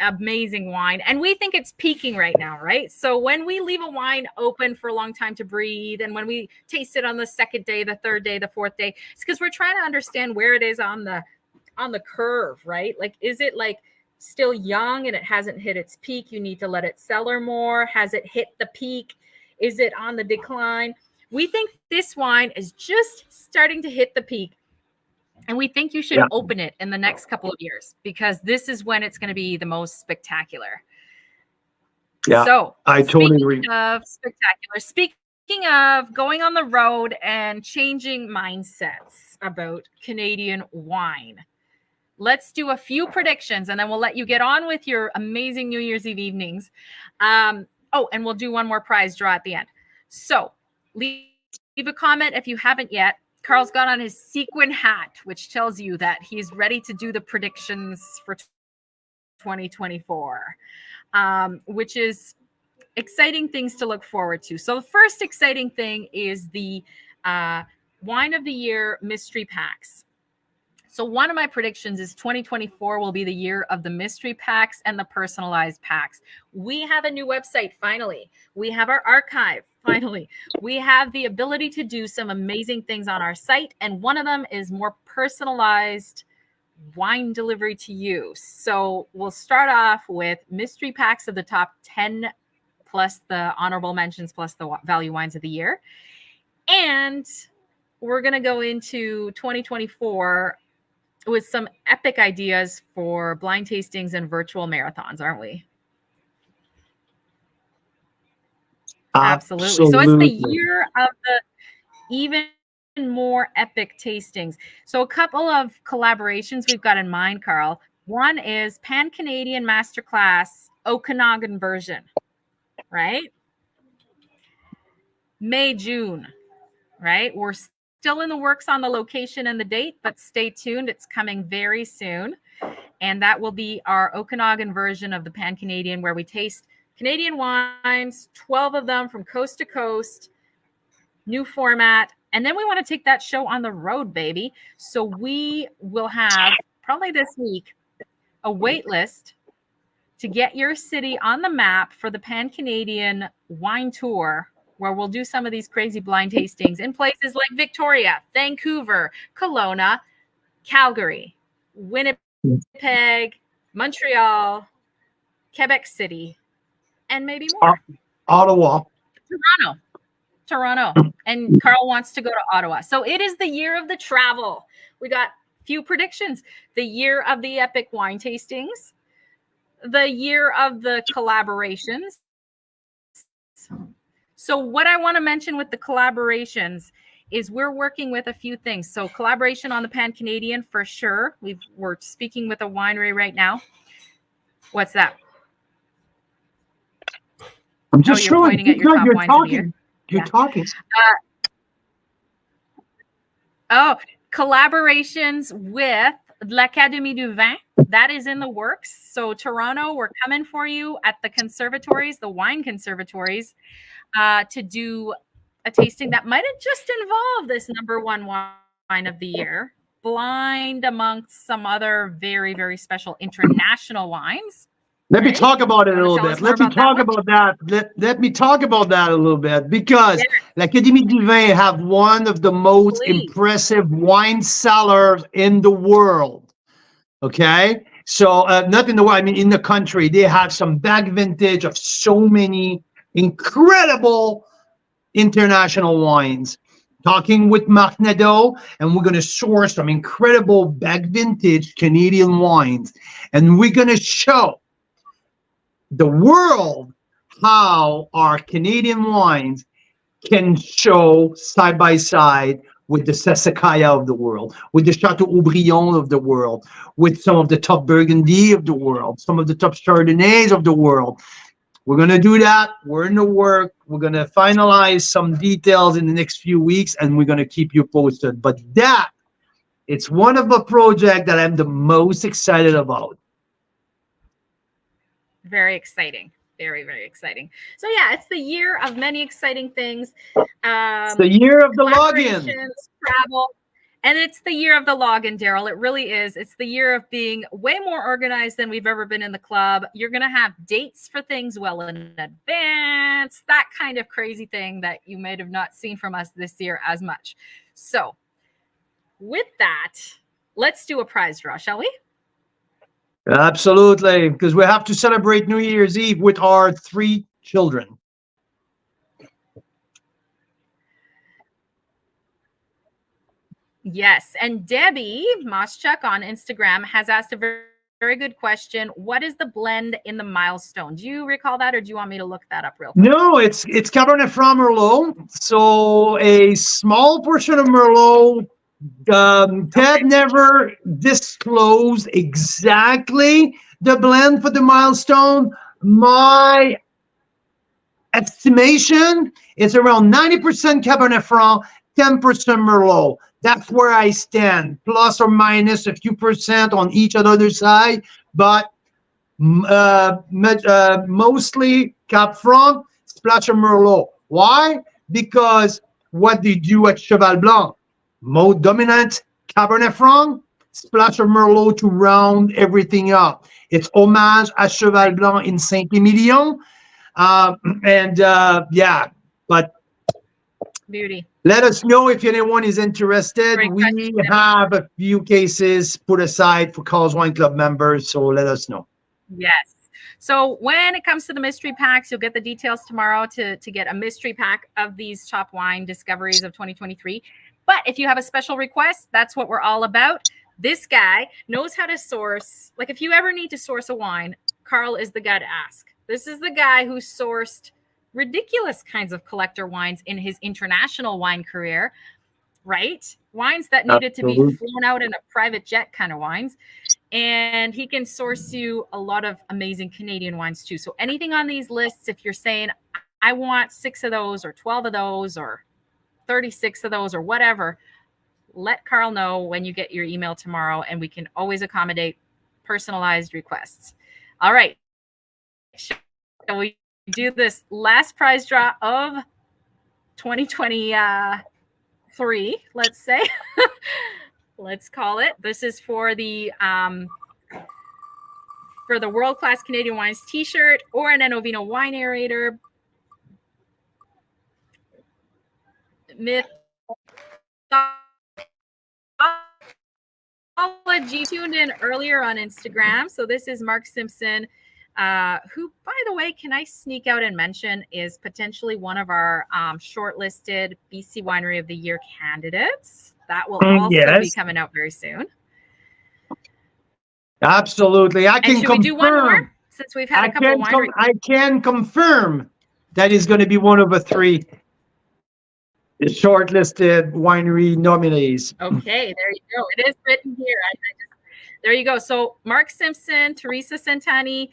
amazing wine, and we think it's peaking right now, right? So when we leave a wine open for a long time to breathe, and when we taste it on the second day, the third day, the fourth day, it's because we're trying to understand where it is on the curve, right? Like, is it like still young and it hasn't hit its peak? You need to let it cellar more. Has it hit the peak? Is it on the decline? We think this wine is just starting to hit the peak. And we think you should open it in the next couple of years because this is when it's going to be the most spectacular. Yeah, so I totally agree. Speaking of spectacular, speaking of going on the road and changing mindsets about Canadian wine, let's do a few predictions and then we'll let you get on with your amazing New Year's Eve evenings. And we'll do one more prize draw at the end. So leave a comment if you haven't yet. Carl's got on his sequin hat, which tells you that he's ready to do the predictions for 2024, which is exciting things to look forward to. So the first exciting thing is the Wine of the Year mystery packs. So one of my predictions is 2024 will be the year of the mystery packs and the personalized packs. We have a new website, finally. We have our archive, finally. We have the ability to do some amazing things on our site, and one of them is more personalized wine delivery to you. So we'll start off with mystery packs of the top 10 plus the honorable mentions plus the value wines of the year. And we're going to go into 2024 with some epic ideas for blind tastings and virtual marathons, aren't we? Absolutely. So it's the year of the even more epic tastings. So a couple of collaborations we've got in mind, Carl. One is Pan-Canadian Masterclass Okanagan version, right? May, June, right? We're still in the works on the location and the date, but stay tuned. It's coming very soon. And that will be our Okanagan version of the Pan-Canadian, where we taste Canadian wines, 12 of them from coast to coast, new format. And then we want to take that show on the road, baby. So we will have, probably this week, a wait list to get your city on the map for the Pan-Canadian wine tour, where we'll do some of these crazy blind tastings in places like Victoria, Vancouver, Kelowna, Calgary, Winnipeg, Montreal, Quebec City, and maybe more. Ottawa. Toronto. And Carl wants to go to Ottawa. So it is the year of the travel. We got a few predictions. The year of the epic wine tastings. The year of the collaborations. So what I want to mention with the collaborations is we're working with a few things. So collaboration on the Pan-Canadian for sure. We're speaking with a winery right now. What's that? I'm just you're pointing at your top wines of the year. You're talking. Collaborations with l'Académie du Vin. That is in the works. So Toronto, we're coming for you at the conservatories, the wine conservatories, to do a tasting that might have just involved this #1 wine of the year, blind amongst some other very, very special international wines. Let me talk about it a little bit. Let me talk about that. Let me talk about that a little bit, because l'Académie du Vin have one of the most impressive wine cellars in the world. Okay, so not in the world, I mean in the country. They have some back vintage of so many incredible international wines. Talking with Marc Nadeau, and we're going to source some incredible back vintage Canadian wines, and we're going to show the world how our Canadian wines can show side by side with the Sassicaia of the world, with the Chateau Aubryon of the world, with some of the top Burgundy of the world, some of the top Chardonnays of the world. We're going to do that. We're in the work. We're going to finalize some details in the next few weeks, and we're going to keep you posted. But that, it's one of the projects that I'm the most excited about. Very exciting. Very, very exciting. So yeah, it's the year of many exciting things. It's the year of the login. Travel. And it's the year of the login, Daryl. It really is. It's the year of being way more organized than we've ever been in the club. You're going to have dates for things well in advance, that kind of crazy thing that you might have not seen from us this year as much. So with that, let's do a prize draw, shall we? Absolutely, because we have to celebrate New Year's Eve with our 3 children. Yes, and Debbie Moschuk on Instagram has asked a very, very good question. What is the blend in the milestone? Do you recall that, or do you want me to look that up real quick? No, it's Cabernet Franc Merlot. So a small portion of Merlot. Ted never disclosed exactly the blend for the milestone. My estimation is around 90% Cabernet Franc, 10% Merlot. That's where I stand, plus or minus a few percent on each other side, but mostly Cab Franc, splash of Merlot. Why? Because what they do at Cheval Blanc, more dominant Cabernet Franc, splash of Merlot to round everything up. It's homage à Cheval Blanc in Saint-Émilion. Yeah, but beauty. Let us know if anyone is interested. We have a few cases put aside for Carl's Wine Club members, so let us know. Yes. So when it comes to the mystery packs, you'll get the details tomorrow to get a mystery pack of these top wine discoveries of 2023. But if you have a special request, that's what we're all about. This guy knows how to source. Like if you ever need to source a wine, Carl is the guy to ask. This is the guy who sourced ridiculous kinds of collector wines in his international wine career, right? Wines that needed to be flown out in a private jet kind of wines. And he can source you a lot of amazing Canadian wines too. So anything on these lists, if you're saying, I want 6 of those or 12 of those or 36 of those or whatever, let Carl know when you get your email tomorrow, and we can always accommodate personalized requests. All right. Shall we do this last prize draw of 2023, let's say? Let's call it. This is for the World Class Canadian Wines t-shirt or an Enovino wine aerator. Mythology tuned in earlier on Instagram. So this is Mark Simpson, who, by the way, can I sneak out and mention is potentially one of our shortlisted BC Winery of the Year candidates. That will also be coming out very soon. Absolutely. I can confirm. We do one more since we've had a couple of wineries? I can confirm that is going to be one of the 3 shortlisted winery nominees. Okay, there you go. It is written here. There you go. So Mark Simpson, Teresa Santani,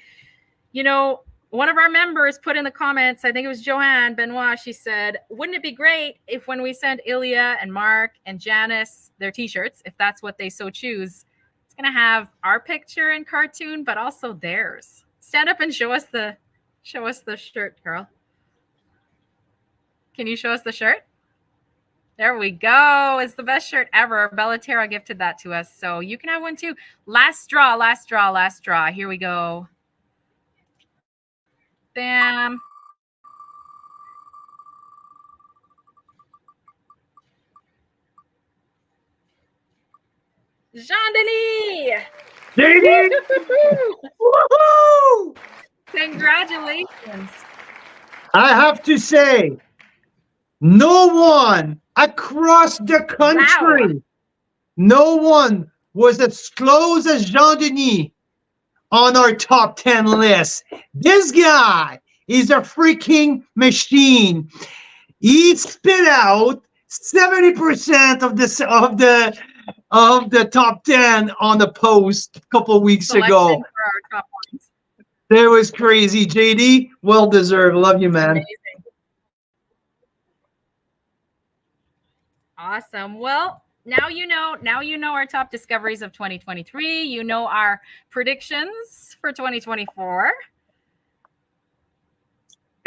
you know, one of our members put in the comments, I think it was Joanne Benoit, she said, wouldn't it be great if when we send Ilya and Mark and Janice their t-shirts, if that's what they so choose, it's gonna have our picture and cartoon, but also theirs. Stand up and show us the shirt, girl. Can you show us the shirt? There we go. It's the best shirt ever. Bellaterra gifted that to us, so you can have one too. Last straw, last straw, last straw. Here we go. Bam. Jean-Denis! JD! Woohoo! Congratulations. I have to say, no one across the country, Wow. no one was as close as Jean-Denis on our top 10 list. This guy is a freaking machine. He spit out 70% of the top 10 on the post a couple weeks Selection ago. for our top ones. That was crazy, JD. Well deserved. Love you, man. Amazing. Awesome. Well, now you know our top discoveries of 2023. You know our predictions for 2024.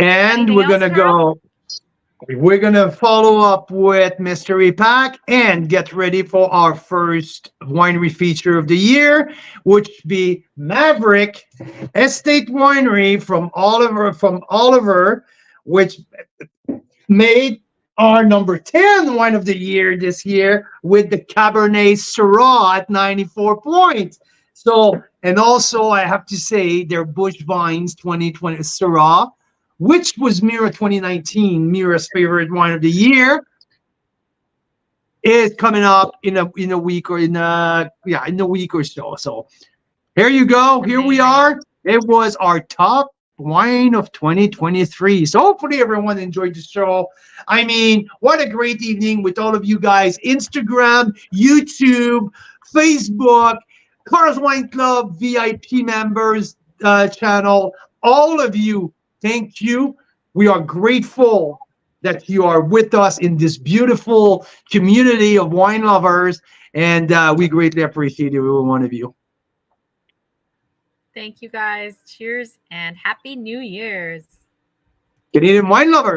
And Anything we're else, gonna Carl? go. We're gonna follow up with Mystery Pack and get ready for our first winery feature of the year, which be Maverick Estate Winery from Oliver, which made our number 10 wine of the year this year with the Cabernet Syrah at 94 points. So, and also I have to say their Bush Vines 2020 Syrah, which was Mira 2019, Mira's favorite wine of the year, is coming up in a week or in a week or so. So here you go. Here we are. It was our top wine of 2023. So hopefully everyone enjoyed the show. I mean, what a great evening with all of you guys. Instagram, YouTube, Facebook, Carl's Wine Club VIP members channel. All of you, thank you. We are grateful that you are with us in this beautiful community of wine lovers, and we greatly appreciate every one of you. Thank you guys. Cheers and happy New Year's. Canadian wine lovers.